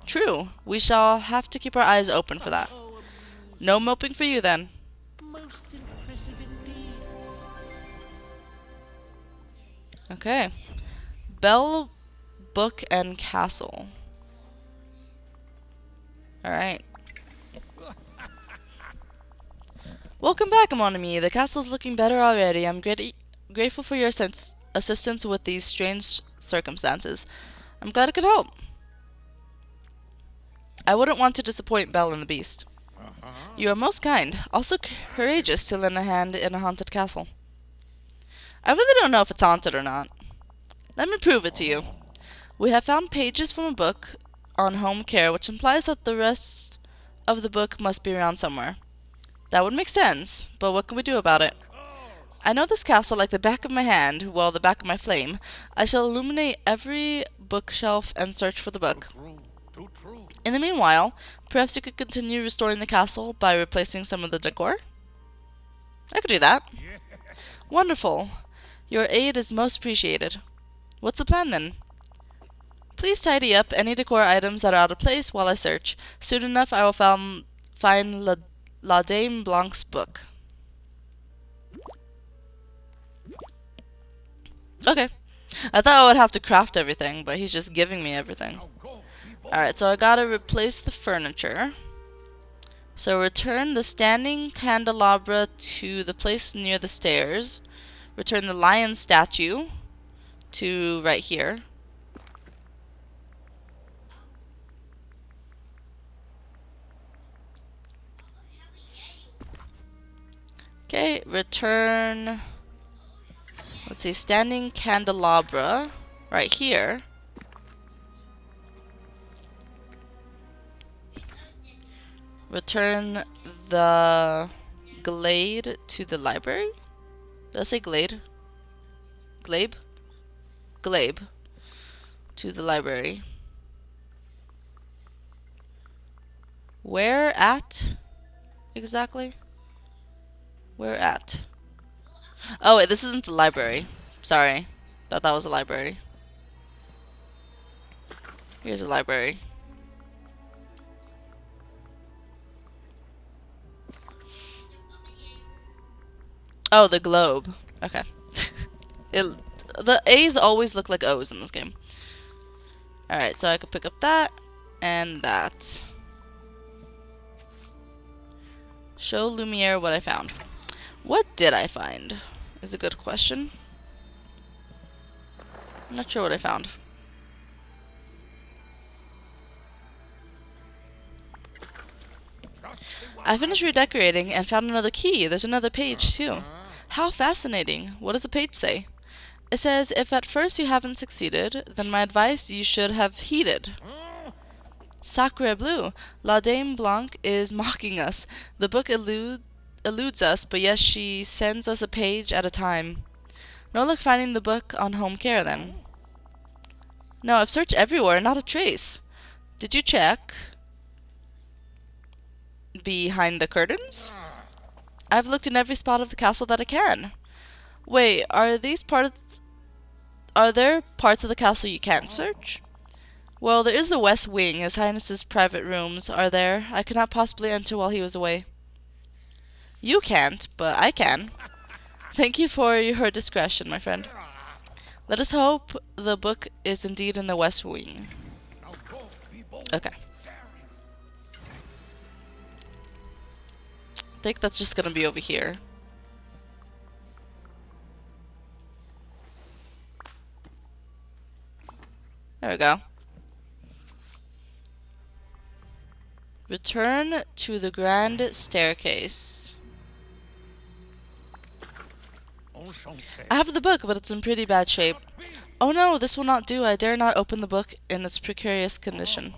[SPEAKER 1] True, we shall have to keep our eyes open for that. No moping for you then.
[SPEAKER 3] Most impressive indeed.
[SPEAKER 1] Okay. Bell, book, and castle. Alright. Welcome back, mon ami. The castle's looking better already. I'm grateful for your assistance with these strange circumstances. I'm glad I could help. I wouldn't want to disappoint Belle and the Beast. You are most kind. Also courageous to lend a hand in a haunted castle. I really don't know if it's haunted or not. Let me prove it to you. We have found pages from a book on home care, which implies that the rest of the book must be around somewhere. That would make sense, but what can we do about it? I know this castle like the back of my hand, well, the back of my flame. I shall illuminate every bookshelf and search for the book.
[SPEAKER 2] Too true.
[SPEAKER 1] In the meanwhile, perhaps you could continue restoring the castle by replacing some of the decor? I could do that. Wonderful. Your aid is most appreciated. What's the plan then? Please tidy up any decor items that are out of place while I search. Soon enough, I will find La Dame Blanc's book. Okay. I thought I would have to craft everything, but he's just giving me everything. Alright, so I gotta replace the furniture. So return the standing candelabra to the place near the stairs. Return the lion statue to right here. Okay, return, let's see, standing candelabra right here. Return the glade to the library. Did I say glade? Glabe? Glabe to the library. Where at exactly? Where at? Oh wait, this isn't the library. Sorry. Thought that was a library. Here's a library. Oh, the globe. Okay. The A's always look like O's in this game. Alright, so I could pick up that and that. Show Lumiere what I found. What did I find? Is a good question. I'm not sure what I found. I finished redecorating and found another key. There's another page too. How fascinating. What does the page say? It says, if at first you haven't succeeded, then my advice you should have heeded. Sacre bleu. La Dame Blanc is mocking us. The book eludes us, but yes, she sends us a page at a time. No luck finding the book on home care then. No, I've searched everywhere, not a trace. Did you check behind the curtains? I've looked in every spot of the castle that I can. Wait, are there parts of the castle you can't search? Well, there is the west wing. His Highness's private rooms are there. I could not possibly enter while he was away. You can't, but I can. Thank you for your discretion, my friend. Let us hope the book is indeed in the west wing. Okay. I think that's just gonna be over here. There we go. Return to the grand staircase. I have the book, but it's in pretty bad shape. Oh no, this will not do. I dare not open the book in its precarious condition.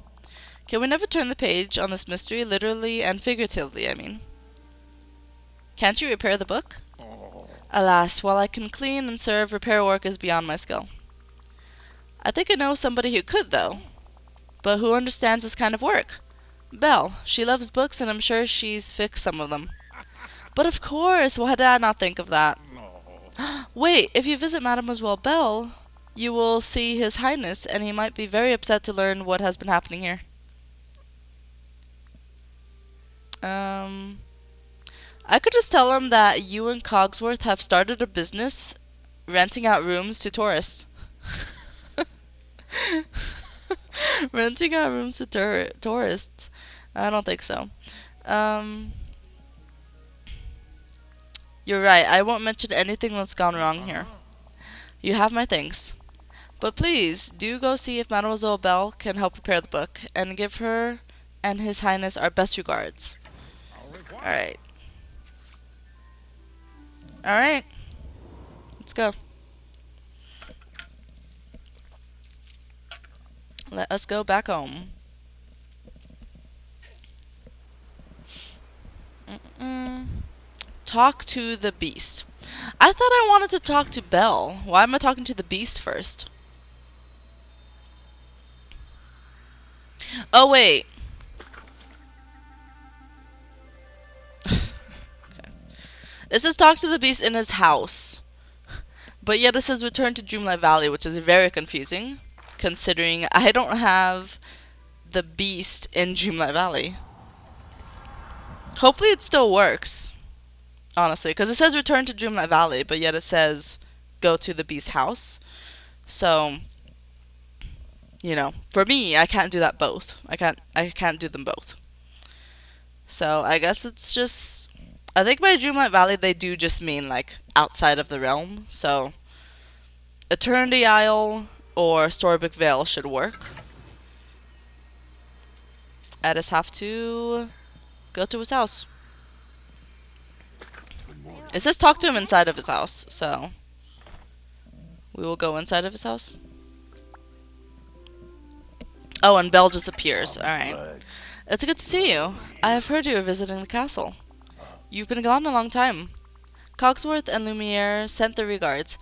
[SPEAKER 1] Can we never turn the page on this mystery, literally and figuratively, I mean? Can't you repair the book? Alas, while I can clean and serve, repair work is beyond my skill. I think I know somebody who could, though. But who understands this kind of work? Belle. She loves books, and I'm sure she's fixed some of them. But of course, why did I not think of that? Wait, if you visit Mademoiselle Belle, you will see His Highness, and he might be very upset to learn what has been happening here. I could just tell him that you and Cogsworth have started a business renting out rooms to tourists. Renting out rooms to tourists. I don't think so. You're right. I won't mention anything that's gone wrong here. You have my thanks. But please, do go see if Mademoiselle Belle can help prepare the book, and give her and His Highness our best regards. Alright. Alright. Let's go. Let us go back home. Talk to the beast. I thought I wanted to talk to Belle. Why am I talking to the beast first? Oh, wait. Okay. It says talk to the beast in his house. But yet it says return to Dreamlight Valley, which is very confusing, considering I don't have the beast in Dreamlight Valley. Hopefully it still works, honestly, because it says return to Dreamlight Valley, but yet it says go to the beast's house. So, you know, for me, I can't do that both. I can't do them both. So I guess it's just, I think by Dreamlight Valley they do just mean like outside of the realm. So Eternity Isle or Storybook Vale should work. I just have to go to his house. It says talk to him inside of his house, so we will go inside of his house. Oh, and Belle just appears. Alright. It's good to see you. I have heard you are visiting the castle. You've been gone a long time. Cogsworth and Lumiere sent their regards.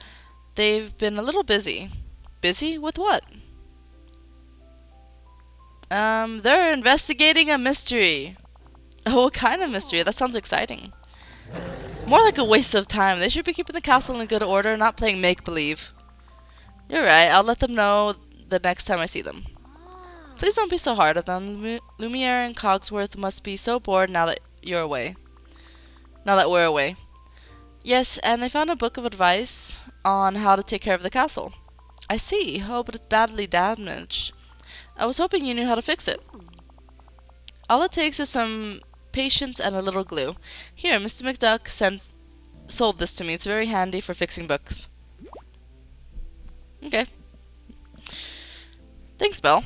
[SPEAKER 1] They've been a little busy. Busy with what? They're investigating a mystery. Oh, what kind of mystery? That sounds exciting. More like a waste of time. They should be keeping the castle in good order, not playing make-believe. You're right. I'll let them know the next time I see them. Please don't be so hard on them. Lumiere and Cogsworth must be so bored now that you're away. Now that we're away. Yes, and they found a book of advice on how to take care of the castle. I see. Oh, but it's badly damaged. I was hoping you knew how to fix it. All it takes is some patience and a little glue. Here, Mr. McDuck sold this to me. It's very handy for fixing books. Okay. Thanks, Belle.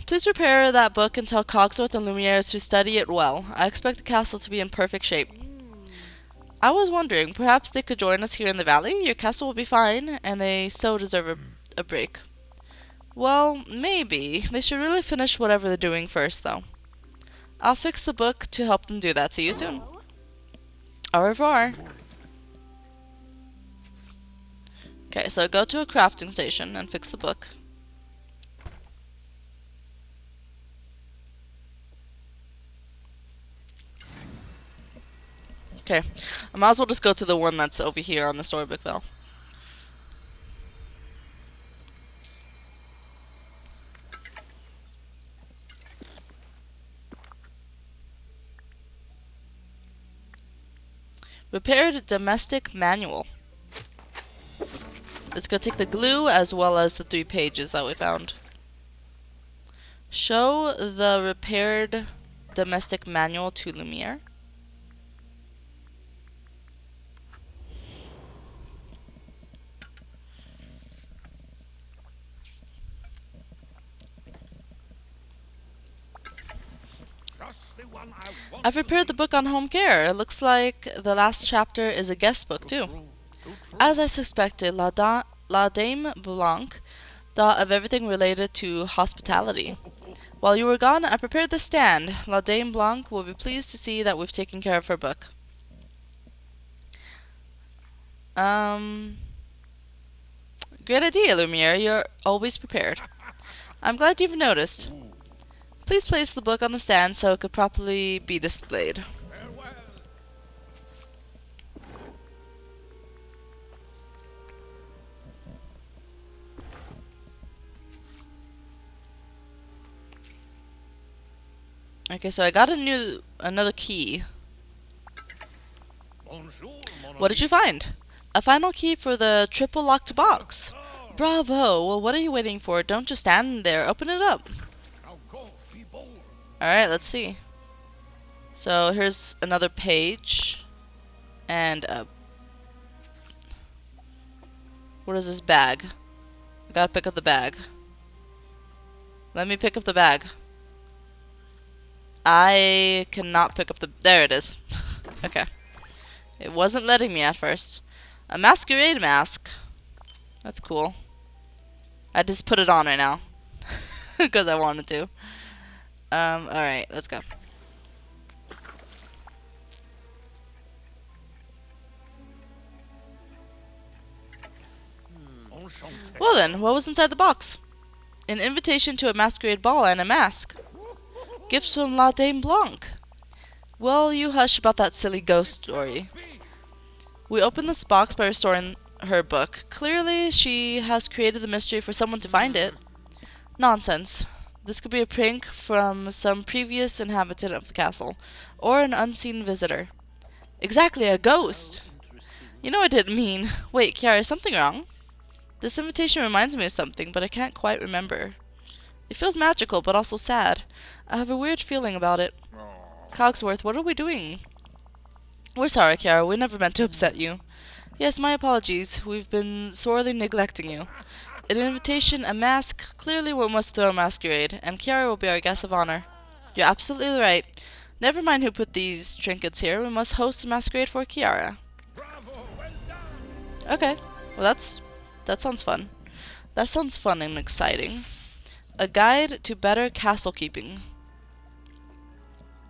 [SPEAKER 1] Please prepare that book and tell Cogsworth and Lumiere to study it well. I expect the castle to be in perfect shape. I was wondering, perhaps they could join us here in the valley? Your castle will be fine, and they so deserve a break. Well, maybe. They should really finish whatever they're doing first, though. I'll fix the book to help them do that. See you soon. Au revoir. Okay, so go to a crafting station and fix the book. Okay, I might as well just go to the one that's over here on the Storybook Vale. Repaired domestic manual. Let's go take the glue as well as the 3 pages that we found. Show the repaired domestic manual to Lumiere. I've repaired the book on home care. It looks like the last chapter is a guest book, too. As I suspected, La Dame Blanc thought of everything related to hospitality. While you were gone, I prepared the stand. La Dame Blanc will be pleased to see that we've taken care of her book. Great idea, Lumiere. You're always prepared. I'm glad you've noticed. Please place the book on the stand so it could properly be displayed. Okay, so I got another key.
[SPEAKER 2] Bonjour, mon
[SPEAKER 1] What did you find? A final key for the triple locked box. Bravo! Well, what are you waiting for? Don't just stand there. Open it up.
[SPEAKER 2] Now go, be bold.
[SPEAKER 1] Alright, let's see. So here's another page. And what is this bag? I gotta pick up the bag. Let me pick up the bag. I cannot pick up the... There it is. Okay. It wasn't letting me at first. A masquerade mask. That's cool. I just put it on right now. Because I wanted to. Alright, let's go.
[SPEAKER 2] Enchanté.
[SPEAKER 1] Well then, what was inside the box? An invitation to a masquerade ball and a mask. Gifts from La Dame Blanc. Well, you hush about that silly ghost story. We opened this box by restoring her book. Clearly, she has created the mystery for someone to find it. Nonsense. This could be a prank from some previous inhabitant of the castle, or an unseen visitor. Exactly, a ghost! You know I didn't mean... Wait, Kiara, is something wrong? This invitation reminds me of something, but I can't quite remember. It feels magical, but also sad. I have a weird feeling about it. Cogsworth, what are we doing? We're sorry, Kiara. We never meant to upset you. Yes, my apologies. We've been sorely neglecting you. An invitation, a mask. Clearly we must throw a masquerade, and Kiara will be our guest of honor. You're absolutely right. Never mind who put these trinkets here. We must host a masquerade for Kiara.
[SPEAKER 2] Bravo, well done.
[SPEAKER 1] Okay. Well, that sounds fun. That sounds fun and exciting. A guide to better castle keeping.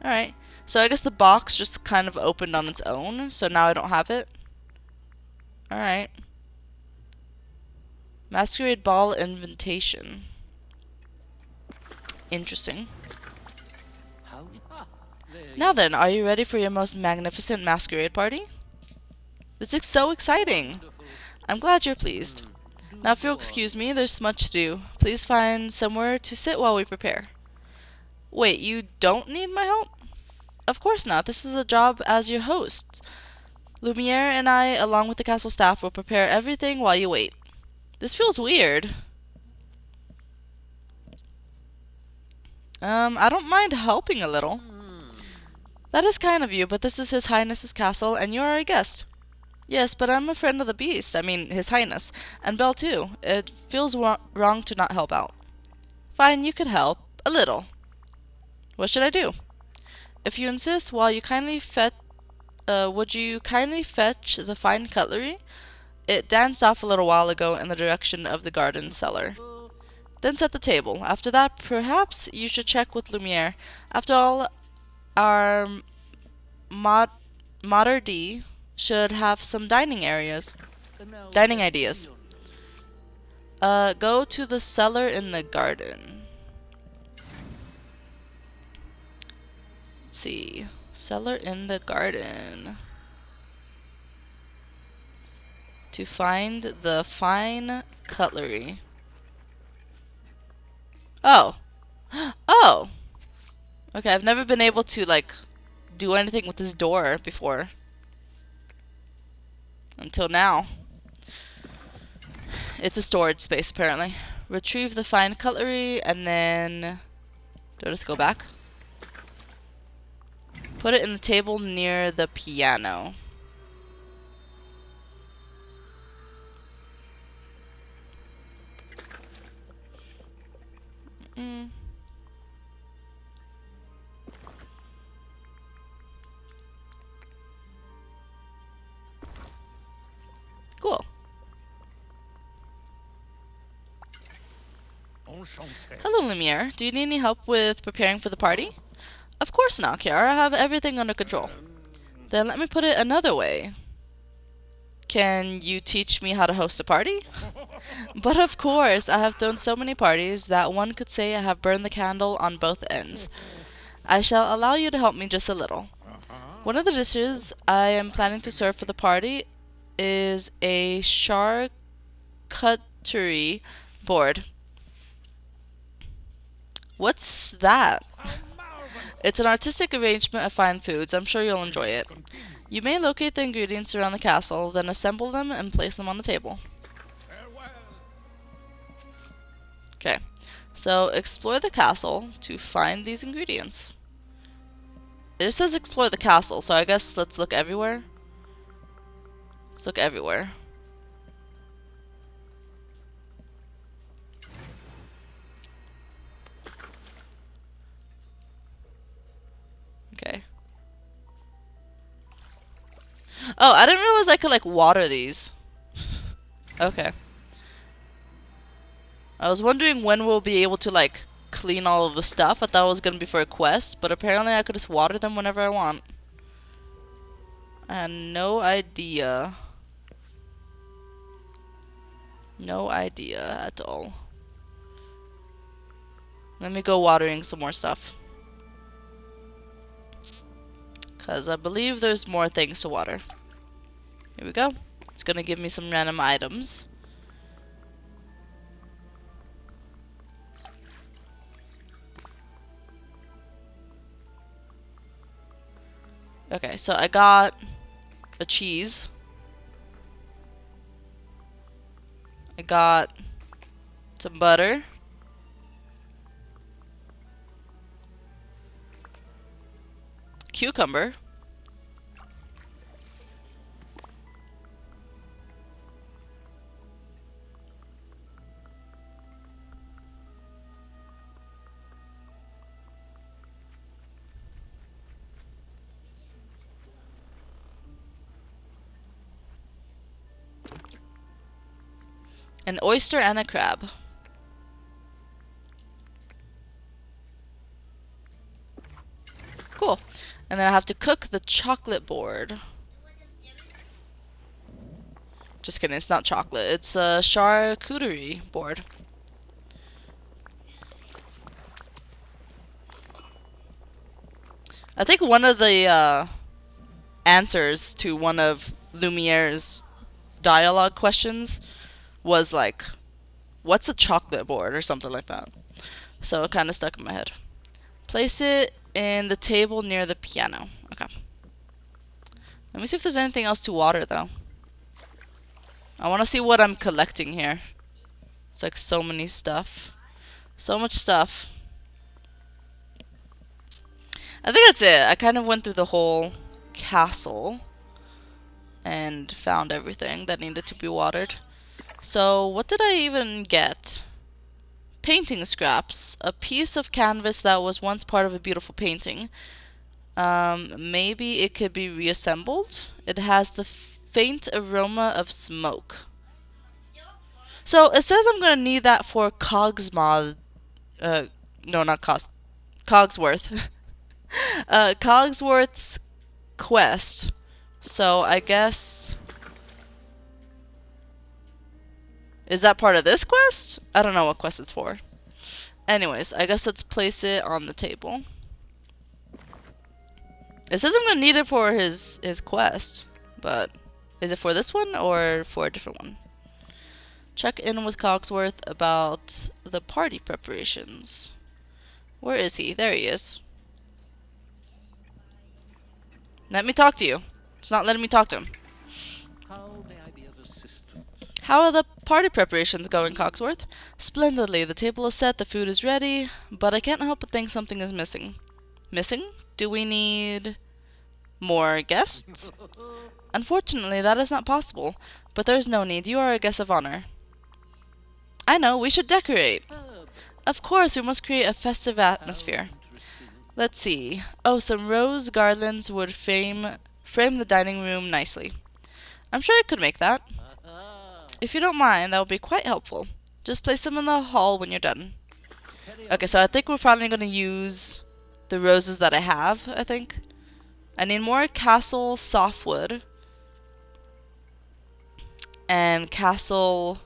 [SPEAKER 1] Alright. So I guess the box just kind of opened on its own, so now I don't have it. Alright. Masquerade Ball invitation. Interesting. Now then, are you ready for your most magnificent masquerade party? This is so exciting! I'm glad you're pleased. Now if you'll excuse me, there's much to do. Please find somewhere to sit while we prepare. Wait, you don't need my help? Of course not. This is a job as your hosts. Lumiere and I, along with the castle staff, will prepare everything while you wait. This feels weird. I don't mind helping a little. That is kind of you, but this is His Highness's castle, and you are a guest. Yes, but I'm a friend of the beast. I mean, His Highness. And Belle, too. It feels wrong to not help out. Fine, you could help. A little. What should I do? If you insist, would you kindly fetch the fine cutlery? It danced off a little while ago in the direction of the garden cellar. Then set the table. After that, perhaps you should check with Lumiere. After all, our Mater D should have some dining ideas. Go to the cellar in the garden. Let's see. Cellar in the garden. To find the fine cutlery. Oh. Oh! Okay, I've never been able to, like, do anything with this door before. Until now. It's a storage space, apparently. Retrieve the fine cutlery, and then... Do I just go back? Put it in the table near the piano. Cool.
[SPEAKER 2] Enchanté.
[SPEAKER 1] Hello, Lumiere. Do you need any help with preparing for the party? Of course not, Kiara. I have everything under control. Then let me put it another way. Can you teach me how to host a party? But of course, I have thrown so many parties that one could say I have burned the candle on both ends. I shall allow you to help me just a little. One of the dishes I am planning to serve for the party is a charcuterie board. What's that? It's an artistic arrangement of fine foods. I'm sure you'll enjoy it. You may locate the ingredients around the castle, then assemble them and place them on the table.
[SPEAKER 2] Farewell.
[SPEAKER 1] Okay, so explore the castle to find these ingredients. It just says explore the castle, so I guess let's look everywhere. Let's look everywhere. Okay. Oh, I didn't realize I could like water these. Okay. I was wondering when we'll be able to like clean all of the stuff. I thought it was gonna be for a quest, but apparently I could just water them whenever I want. I had no idea. No idea at all. Let me go watering some more stuff. Because I believe there's more things to water. Here we go. It's gonna give me some random items. Okay, so I got a cheese. I got some butter. Cucumber. An oyster and a crab. Cool. And then I have to cook the chocolate board. Just kidding, it's not chocolate. It's a charcuterie board. I think one of the answers to one of Lumiere's dialogue questions was like, what's a chocolate board or something like that. So it kind of stuck in my head. Place it in the table near the piano. Okay. Let me see if there's anything else to water though. I want to see what I'm collecting here. It's like so many stuff. So much stuff. I think that's it. I kind of went through the whole castle and found everything that needed to be watered. So what did I even get? Painting scraps. A piece of canvas that was once part of a beautiful painting. Maybe it could be reassembled. It has the faint aroma of smoke. So it says I'm gonna need that for Cogsworth. Cogsworth. Cogsworth's quest. So I guess... Is that part of this quest? I don't know what quest it's for. Anyways, I guess let's place it on the table. It says I'm gonna need it for his quest, but is it for this one or for a different one? Check in with Cogsworth about the party preparations. Where is he? There he is. Let me talk to you. It's not letting me talk to him.
[SPEAKER 3] How may I be of assistance?
[SPEAKER 1] How are the party preparations going, Cogsworth? Splendidly. The table is set, the food is ready, but I can't help but think something is missing. Missing? Do we need more guests? Unfortunately, that is not possible, but there is no need. You are a guest of honor. I know, we should decorate. Of course, we must create a festive atmosphere. Let's see. Oh, some rose garlands would frame the dining room nicely. I'm sure I could make that. If you don't mind, that would be quite helpful. Just place them in the hall when you're done. Okay, so I think we're finally going to use the roses that I have, I think. I need more castle softwood. And castle...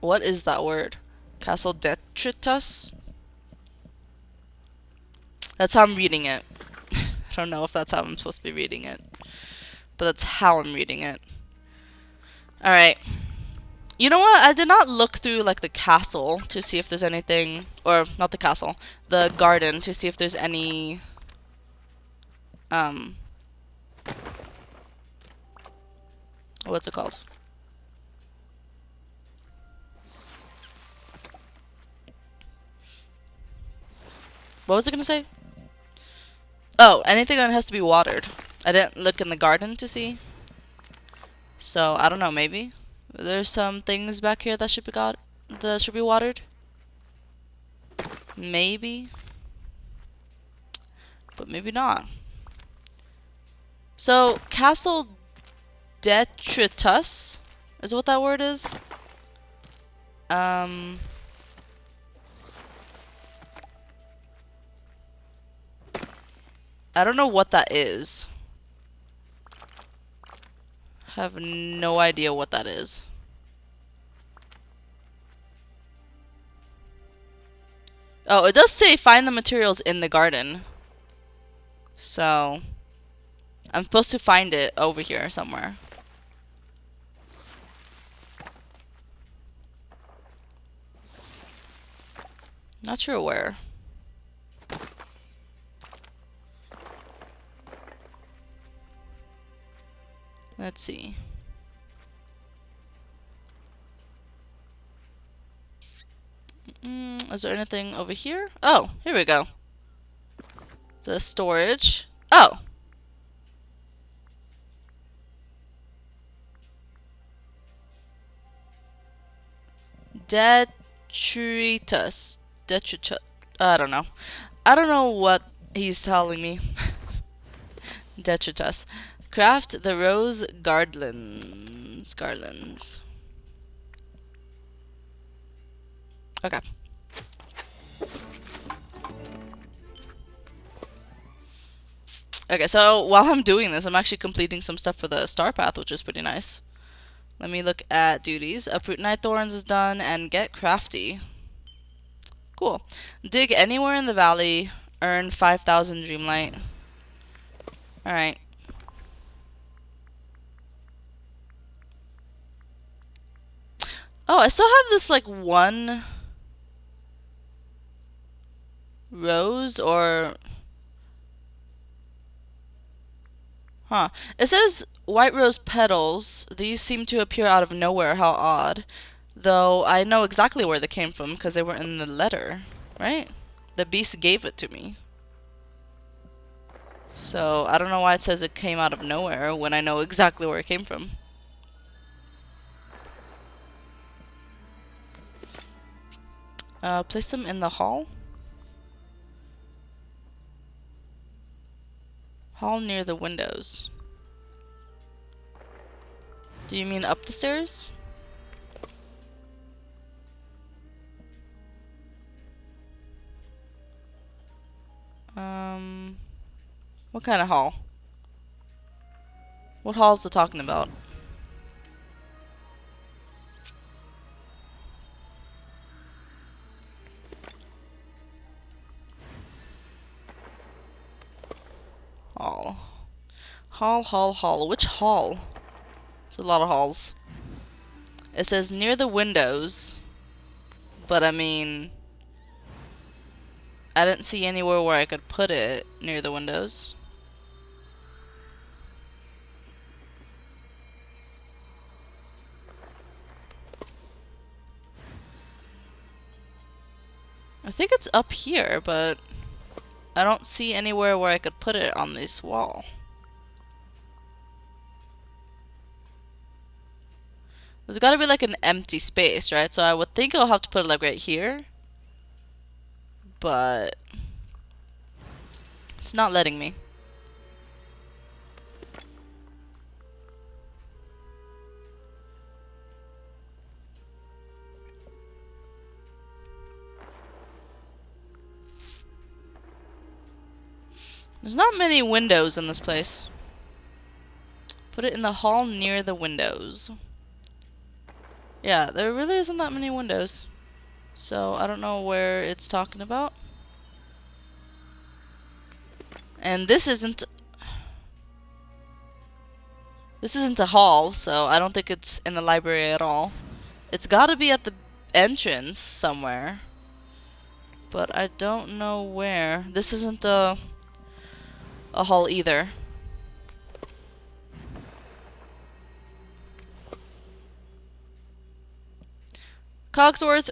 [SPEAKER 1] What is that word? Castle detritus? That's how I'm reading it. I don't know if that's how I'm supposed to be reading it. But that's how I'm reading it. Alright. You know what? I did not look through like the castle to see if there's anything, or not the castle, the garden to see if there's any what's it called? What was I gonna say? Oh, anything that has to be watered. I didn't look in the garden to see. So I don't know, maybe there's some things back here that should be watered. Maybe. But maybe not. So Castle Detritus is what that word is. I don't know what that is. I have no idea what that is. Oh, it does say find the materials in the garden. So, I'm supposed to find it over here somewhere. Not sure where. Let's see. Is there anything over here? Oh, here we go. The storage. Oh. Detritus. Detritus. I don't know. I don't know what he's telling me. Detritus. Craft the rose garlands. Garlands. Okay. Okay, so while I'm doing this, I'm actually completing some stuff for the star path, which is pretty nice. Let me look at duties. Uproot night thorns is done, and get crafty. Cool. Dig anywhere in the valley. Earn 5,000 Dreamlight. Alright. Oh, I still have this, like, one rose, or... Huh. It says white rose petals. These seem to appear out of nowhere. How odd. Though I know exactly where they came from, because they were in the letter, right? The beast gave it to me. So, I don't know why it says it came out of nowhere when I know exactly where it came from. Place them in the hall. Hall near the windows. Do you mean up the stairs? What kind of hall? What hall is it talking about? Hall. Hall. Which hall? It's a lot of halls. It says near the windows. But I mean... I didn't see anywhere where I could put it near the windows. I think it's up here, but I don't see anywhere where I could put it on this wall. There's gotta be like an empty space, right? So I would think I'll have to put it like right here. But it's not letting me. There's not many windows in this place. Put it in the hall near the windows. Yeah, there really isn't that many windows. So I don't know where it's talking about. And this isn't a hall, so I don't think it's in the library at all. It's gotta be at the entrance somewhere. But I don't know where. This isn't a hall either. Cogsworth.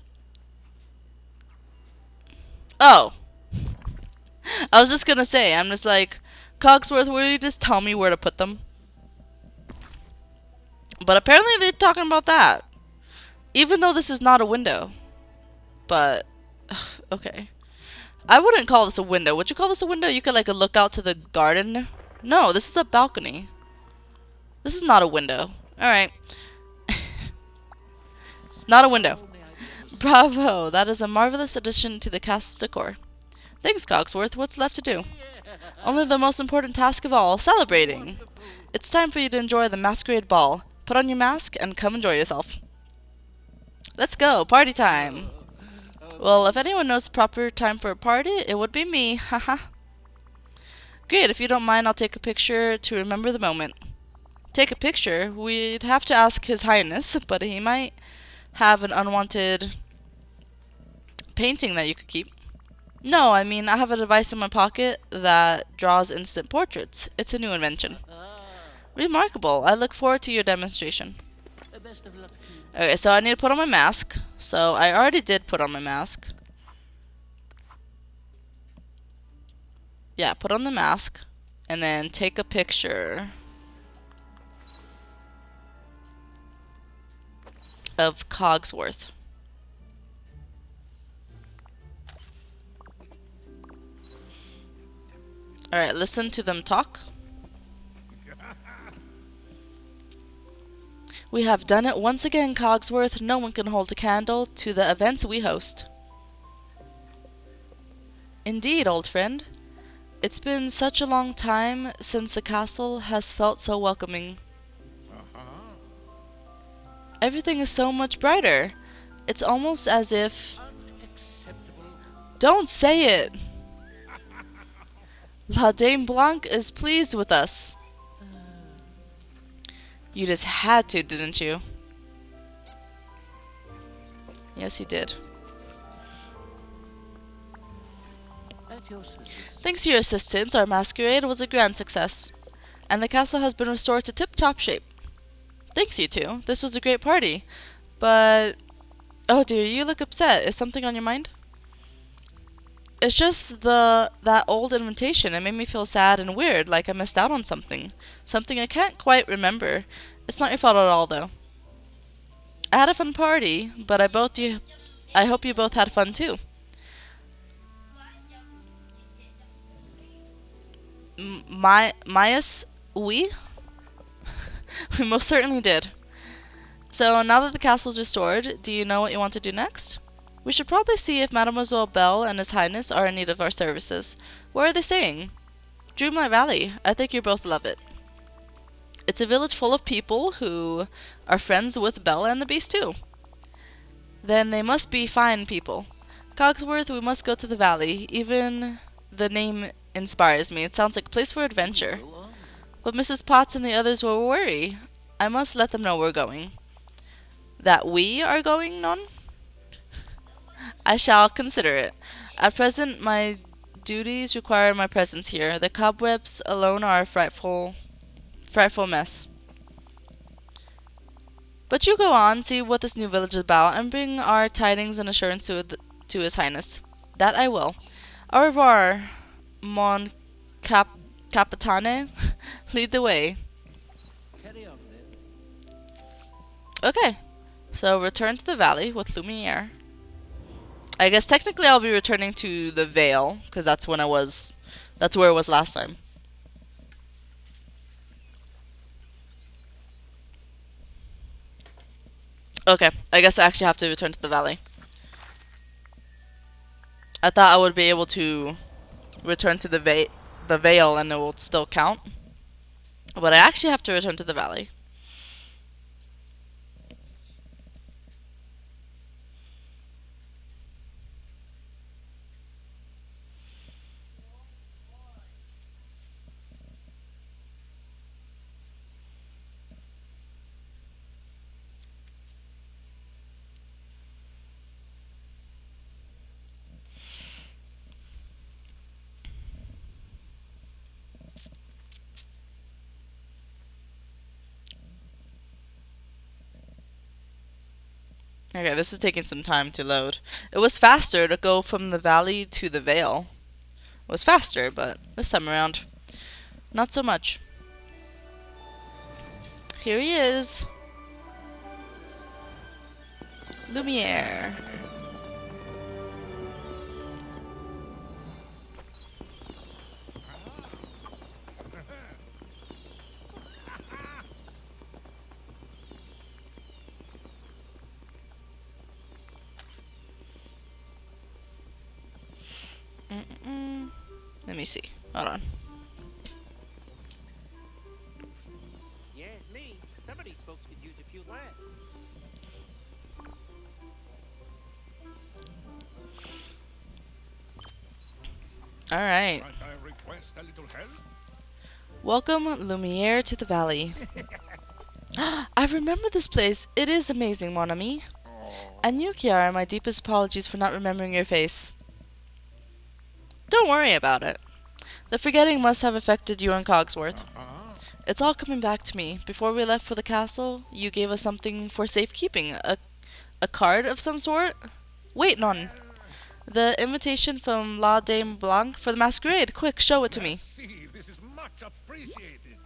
[SPEAKER 1] Oh. I was just gonna say, I'm just like, Cogsworth, will you just tell me where to put them? But apparently they're talking about that. Even though this is not a window. But, okay. I wouldn't call this a window. Would you call this a window? You could like look out to the garden. No, this is a balcony. This is not a window. Alright. Not a window. Bravo! That is a marvelous addition to the castle's decor. Thanks, Cogsworth. What's left to do? Only the most important task of all, celebrating. It's time for you to enjoy the masquerade ball. Put on your mask and come enjoy yourself. Let's go, party time! Well, if anyone knows the proper time for a party, it would be me, haha. Great, if you don't mind, I'll take a picture to remember the moment. Take a picture? We'd have to ask His Highness, but he might have an unwanted painting that you could keep. No, I mean, I have a device in my pocket that draws instant portraits. It's a new invention. Remarkable. I look forward to your demonstration.
[SPEAKER 3] Best of luck to you.
[SPEAKER 1] Okay, so I need to put on my mask. So I already did put on my mask. Yeah, put on the mask. And then take a picture of Cogsworth. Alright, listen to them talk. We have done it once again, Cogsworth. No one can hold a candle to the events we host. Indeed, old friend. It's been such a long time since the castle has felt so welcoming. Everything is so much brighter. It's almost as if...
[SPEAKER 3] Unacceptable.
[SPEAKER 1] Don't say it! La Dame Blanc is pleased with us. You just had to, didn't you? Yes, you did.
[SPEAKER 3] At your service.
[SPEAKER 1] Thanks to your assistance, our masquerade was a grand success, and the castle has been restored to tip-top shape. Thanks, you two. This was a great party, but... Oh dear, you look upset. Is something on your mind? It's just that old invitation. It made me feel sad and weird, like I missed out on something. Something I can't quite remember. It's not your fault at all, though. I had a fun party, but I hope you both had fun too. Myas, we? We most certainly did. So now that the castle's restored, do you know what you want to do next? We should probably see if Mademoiselle Belle and His Highness are in need of our services. Where are they staying? Dreamlight Valley. I think you both love it. It's a village full of people who are friends with Belle and the Beast too. Then they must be fine people. Cogsworth, we must go to the valley. Even the name inspires me. It sounds like a place for adventure.
[SPEAKER 3] Go on.
[SPEAKER 1] But Mrs. Potts and the others will worry. I must let them know we're going. That we are going, non? I shall consider it. At present, my duties require my presence here. The cobwebs alone are a frightful mess. But you go on, see what this new village is about, and bring our tidings and assurance to His Highness. That I will. Au revoir, mon capitane. Lead the way.
[SPEAKER 3] Carry on then.
[SPEAKER 1] Okay, so return to the valley with Lumiere. I guess technically I'll be returning to the Vale, because that's where it was last time. Okay, I guess I actually have to return to the valley. I thought I would be able to return to the Vale and it will still count. But I actually have to return to the valley. Okay, this is taking some time to load. It was faster to go from the valley to the Vale. It was faster, but this time around, not so much. Here he is. Lumiere. Let me see. Hold on.
[SPEAKER 4] Yes, me. Some of these folks could use a few laughs.
[SPEAKER 1] All right.
[SPEAKER 2] Might I request a little help?
[SPEAKER 1] Welcome, Lumiere, to the valley. I remember this place. It is amazing, mon ami. And you, Kiara, my deepest apologies for not remembering your face. Don't worry about it. The forgetting must have affected you and Cogsworth. It's all coming back to me. Before we left for the castle, you gave us something for safekeeping. A card of some sort? Wait, none. The invitation from La Dame Blanc for the masquerade. Quick, show it to me.
[SPEAKER 2] See, this is much appreciated.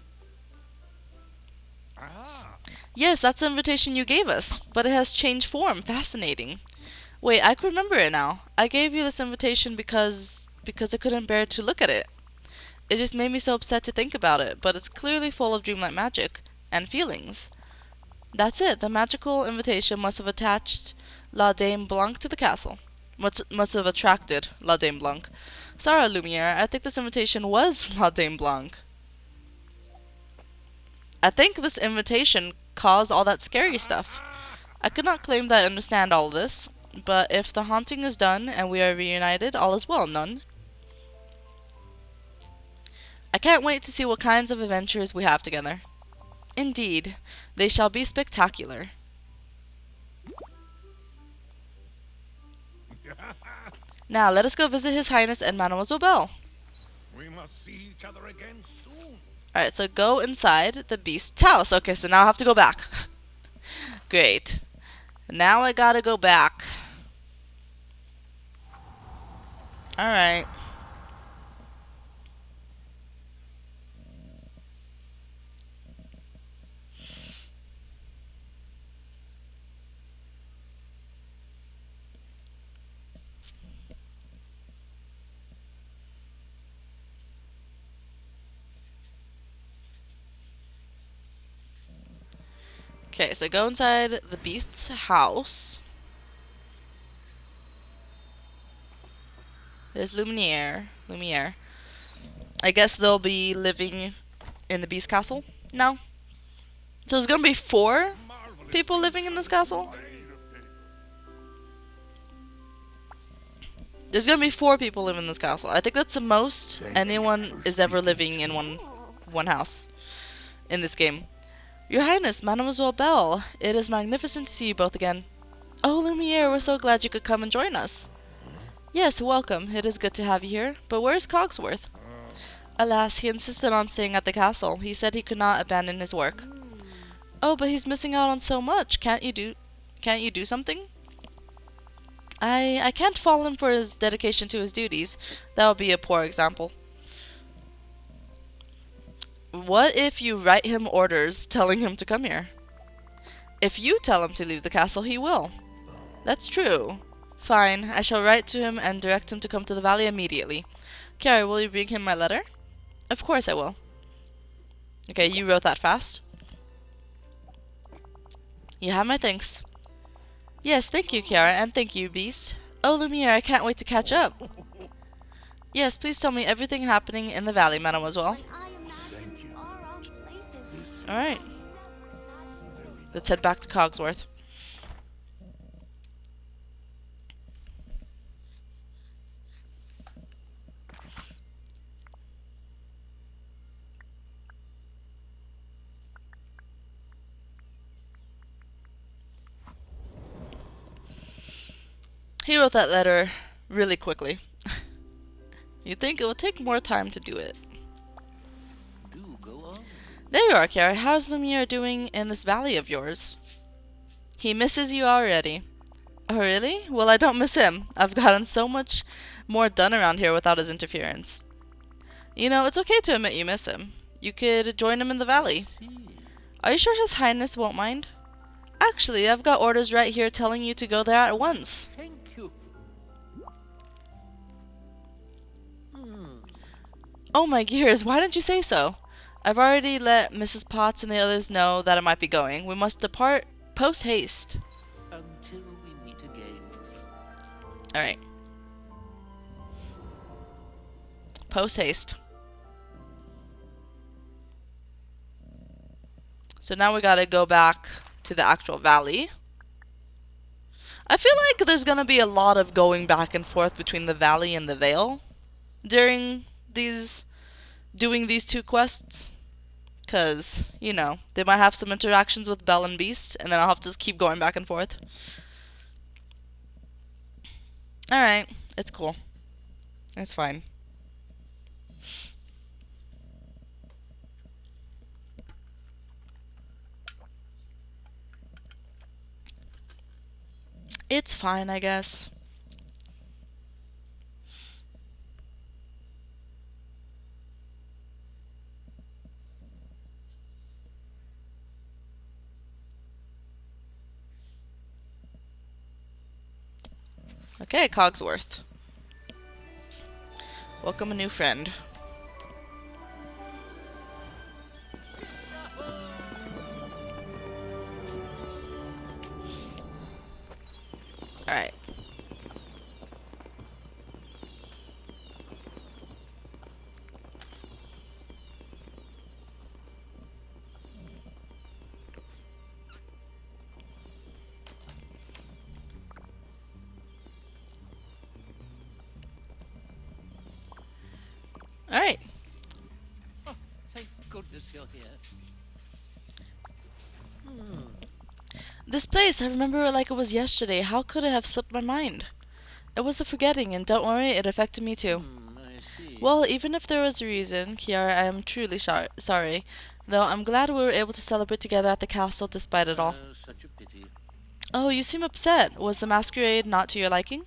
[SPEAKER 2] Ah,
[SPEAKER 1] Yes, that's the invitation you gave us, but it has changed form. Fascinating. Wait, I can remember it now. I gave you this invitation because I couldn't bear to look at it. It just made me so upset to think about it, but it's clearly full of dreamlight magic and feelings. That's it. The magical invitation must have attached La Dame Blanc to the castle. Must have attracted La Dame Blanc. Sorry, Lumiere, I think this invitation was La Dame Blanc. I think this invitation caused all that scary stuff. I could not claim that I understand all this, but if the haunting is done and we are reunited, all is well, none. I can't wait to see what kinds of adventures we have together. Indeed, they shall be spectacular. Now, let us go visit His Highness and Mademoiselle Belle.
[SPEAKER 2] we must see each other again soon.
[SPEAKER 1] Alright, so go inside the beast's house. Okay, so now I have to go back. Great. Now I gotta go back. Alright. Okay, so go inside the beast's house. There's Lumiere. I guess they'll be living in the beast castle now. So there's gonna be 4
[SPEAKER 2] Marvelous.
[SPEAKER 1] people living in this castle? There's gonna be 4 people living in this castle. I think that's the most anyone is ever living in one house in this game. Your Highness, Mademoiselle Belle, it is magnificent to see you both again. Oh, Lumiere, we're so glad you could come and join us. Yes, welcome. It is good to have you here. But where's Cogsworth? Alas, he insisted on staying at the castle. He said he could not abandon his work. Oh, but he's missing out on so much. Can't you do something? I can't fault him for his dedication to his duties. That would be a poor example. What if you write him orders telling him to come here? If you tell him to leave the castle, he will. That's true. Fine, I shall write to him and direct him to come to the valley immediately. Carrie, will you bring him my letter? Of course I will. Okay, you wrote that fast. You have my thanks. Yes, thank you, Kiara, and thank you, Beast. Oh, Lumiere, I can't wait to catch up. Yes, please tell me everything happening in the valley, mademoiselle. Alright. Let's head back to Cogsworth. He wrote that letter really quickly. You'd think it would take more time to do it.
[SPEAKER 3] Do go on.
[SPEAKER 1] There you are, Kiara. How's Lumiere doing in this valley of yours? He misses you already. Oh, really? Well, I don't miss him. I've gotten so much more done around here without his interference. You know, it's okay to admit you miss him. You could join him in the valley. Are you sure His Highness won't mind? Actually, I've got orders right here telling you to go there at once.
[SPEAKER 3] Thank you.
[SPEAKER 1] Oh my gears, why didn't you say so? I've already let Mrs. Potts and the others know that I might be going. We must depart post haste.
[SPEAKER 3] Until we meet again.
[SPEAKER 1] Alright. Post haste. So now we gotta go back to the actual valley. I feel like there's gonna be a lot of going back and forth between the valley and the Vale during doing these two quests. Because, you know, they might have some interactions with Belle and Beast, and then I'll have to keep going back and forth. Alright, it's cool. It's fine. It's fine, I guess. Okay, Cogsworth. Welcome a new friend. Alright. Alright.
[SPEAKER 3] Oh, thank goodness you're here.
[SPEAKER 1] This place, I remember it like it was yesterday. How could it have slipped my mind? It was the forgetting, and don't worry, it affected me too.
[SPEAKER 3] I see.
[SPEAKER 1] Well, even if there was a reason, Kiara, I am truly sorry. Though I'm glad we were able to celebrate together at the castle despite it all.
[SPEAKER 3] Such a pity.
[SPEAKER 1] Oh, you seem upset. Was the masquerade not to your liking?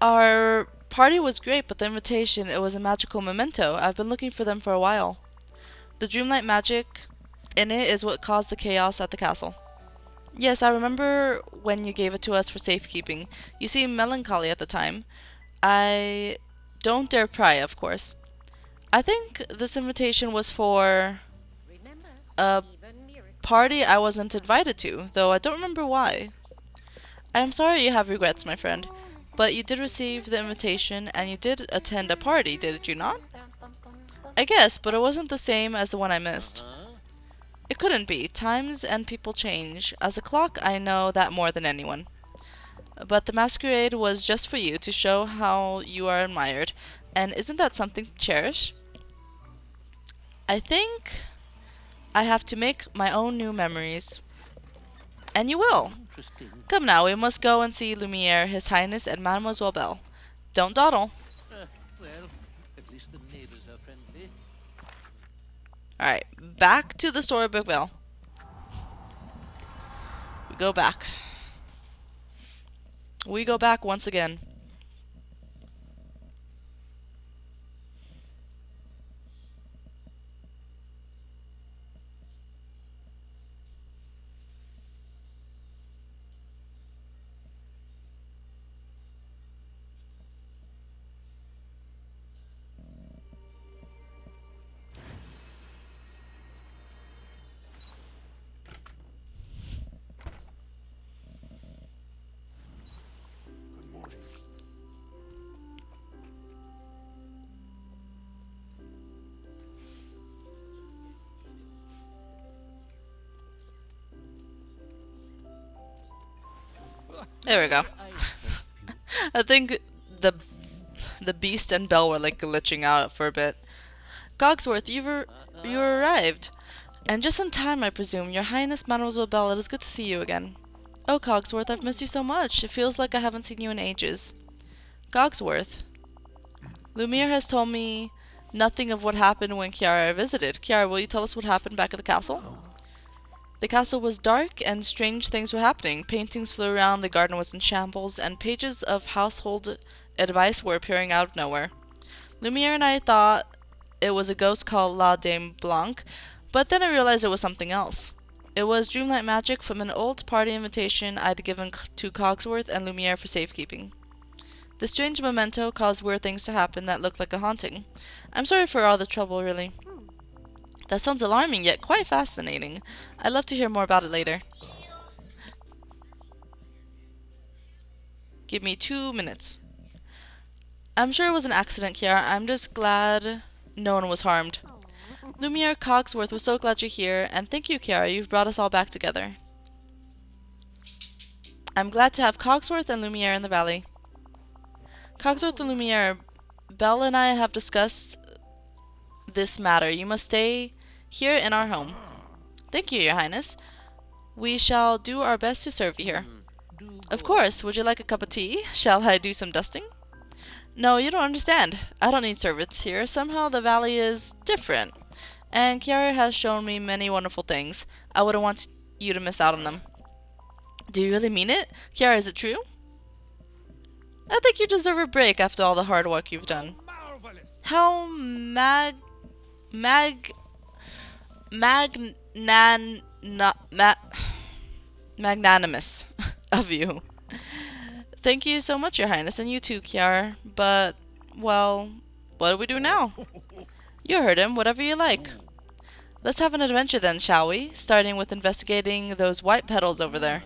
[SPEAKER 1] Our party was great, but the invitation, it was a magical memento. I've been looking for them for a while. The Dreamlight magic in it is what caused the chaos at the castle. Yes, I remember when you gave it to us for safekeeping. You seemed melancholy at the time. I don't dare pry, of course. I think this invitation was for a party I wasn't invited to, though I don't remember why. I am sorry you have regrets, my friend, but you did receive the invitation and you did attend a party, did you not? I guess, but it wasn't the same as the one I missed. It couldn't be. Times and people change. As a clock, I know that more than anyone. But the masquerade was just for you, to show how you are admired. And isn't that something to cherish? I think I have to make my own new memories. And you will.
[SPEAKER 3] Interesting.
[SPEAKER 1] Come now, we must go and see Lumiere, His Highness, and Mademoiselle Belle. Don't dawdle.
[SPEAKER 3] Well, at least the neighbors are friendly.
[SPEAKER 1] Alright, back to the Storybook Vale. We go back. We go back once again. There we go. I think the Beast and Belle were like glitching out for a bit. Cogsworth, you arrived. And just in time, I presume. Your Highness, Mademoiselle Belle, it is good to see you again. Oh, Cogsworth, I've missed you so much. It feels like I haven't seen you in ages. Cogsworth. Lumiere has told me nothing of what happened when Kiara visited. Kiara, will you tell us what happened back at the castle? The castle was dark and strange things were happening. Paintings flew around, the garden was in shambles, and pages of household advice were appearing out of nowhere. Lumiere and I thought it was a ghost called La Dame Blanc, but then I realized it was something else. It was dreamlight magic from an old party invitation I'd given to Cogsworth and Lumiere for safekeeping. The strange memento caused weird things to happen that looked like a haunting. I'm sorry for all the trouble, really. That sounds alarming, yet quite fascinating. I'd love to hear more about it later. Give me 2 minutes. I'm sure it was an accident, Kiara. I'm just glad no one was harmed. Lumiere, Cogsworth, we're so glad you're here, and thank you, Kiara. You've brought us all back together. I'm glad to have Cogsworth and Lumiere in the valley. Cogsworth and Lumiere, Belle and I have discussed this matter. You must stay here in our home. Thank you, Your Highness. We shall do our best to serve you here. Of course. Would you like a cup of tea? Shall I do some dusting? No, you don't understand. I don't need servants here. Somehow the valley is different. And Kiara has shown me many wonderful things. I wouldn't want you to miss out on them. Do you really mean it? Kiara, is it true? I think you deserve a break after all the hard work you've done.
[SPEAKER 2] Marvelous.
[SPEAKER 1] How magnanimous of you. Thank you so much, Your Highness, and you too, Kiara. But, well, what do we do now? You heard him, whatever you like. Let's have an adventure then, shall we? Starting with investigating those white petals over there.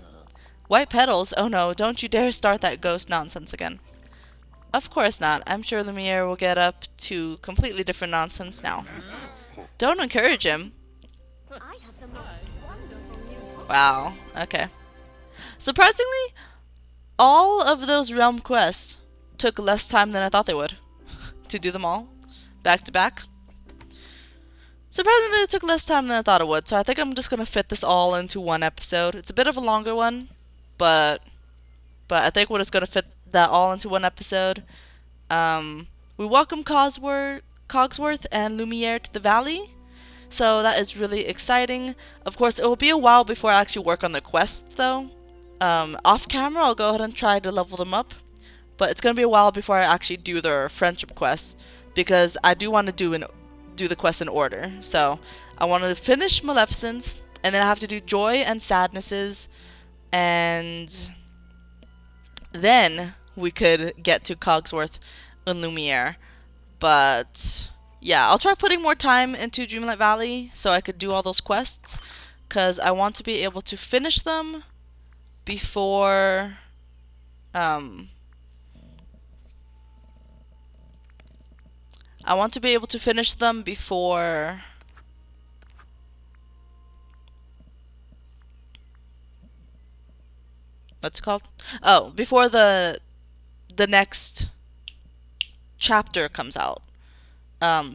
[SPEAKER 1] White petals? Oh no, don't you dare start that ghost nonsense again. Of course not. I'm sure Lumiere will get up to completely different nonsense now. Don't encourage him. Wow, okay. Surprisingly, all of those realm quests took less time than I thought they would. To do them all, back to back. Surprisingly, it took less time than I thought it would, so I think I'm just going to fit this all into one episode. It's a bit of a longer one, but I think we're just going to fit that all into one episode. We welcome Cogsworth and Lumiere to the valley, so that is really exciting. Of course, it will be a while before I actually work on the quests, though. Off camera, I'll go ahead and try to level them up, but it's going to be a while before I actually do their friendship quests, because I do want to do the quests in order. So I want to finish Maleficence, and then I have to do Joy and Sadnesses, and then we could get to Cogsworth and Lumiere. But yeah, I'll try putting more time into Dreamlight Valley so I could do all those quests, because I want to be able to finish them before I want to be able to finish them before what's it called? Oh, before the next chapter comes out.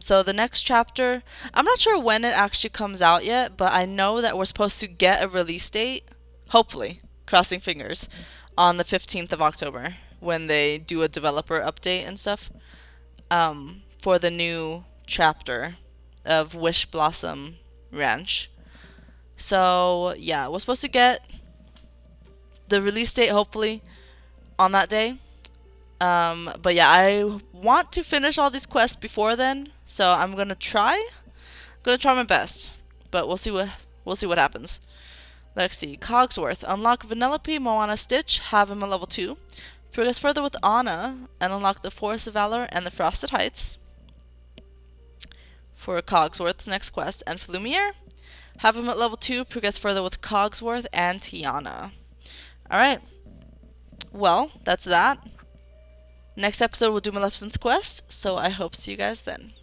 [SPEAKER 1] So the next chapter, I'm not sure when it actually comes out yet, but I know that we're supposed to get a release date, hopefully, crossing fingers, on the 15th of October when they do a developer update and stuff, for the new chapter of Wish Blossom Ranch. So yeah, we're supposed to get the release date hopefully on that day. But yeah, I want to finish all these quests before then, so I'm gonna try my best, but we'll see what happens. Let's see. Cogsworth. Unlock Vanellope, Moana Stitch, have him at level 2. Progress further with Anna and unlock the Forest of Valor and the Frosted Heights for Cogsworth's next quest. And for Lumiere, have him at level 2. Progress further with Cogsworth and Tiana. Alright. Well, that's that. Next episode we'll do Maleficent's quest, so I hope to see you guys then.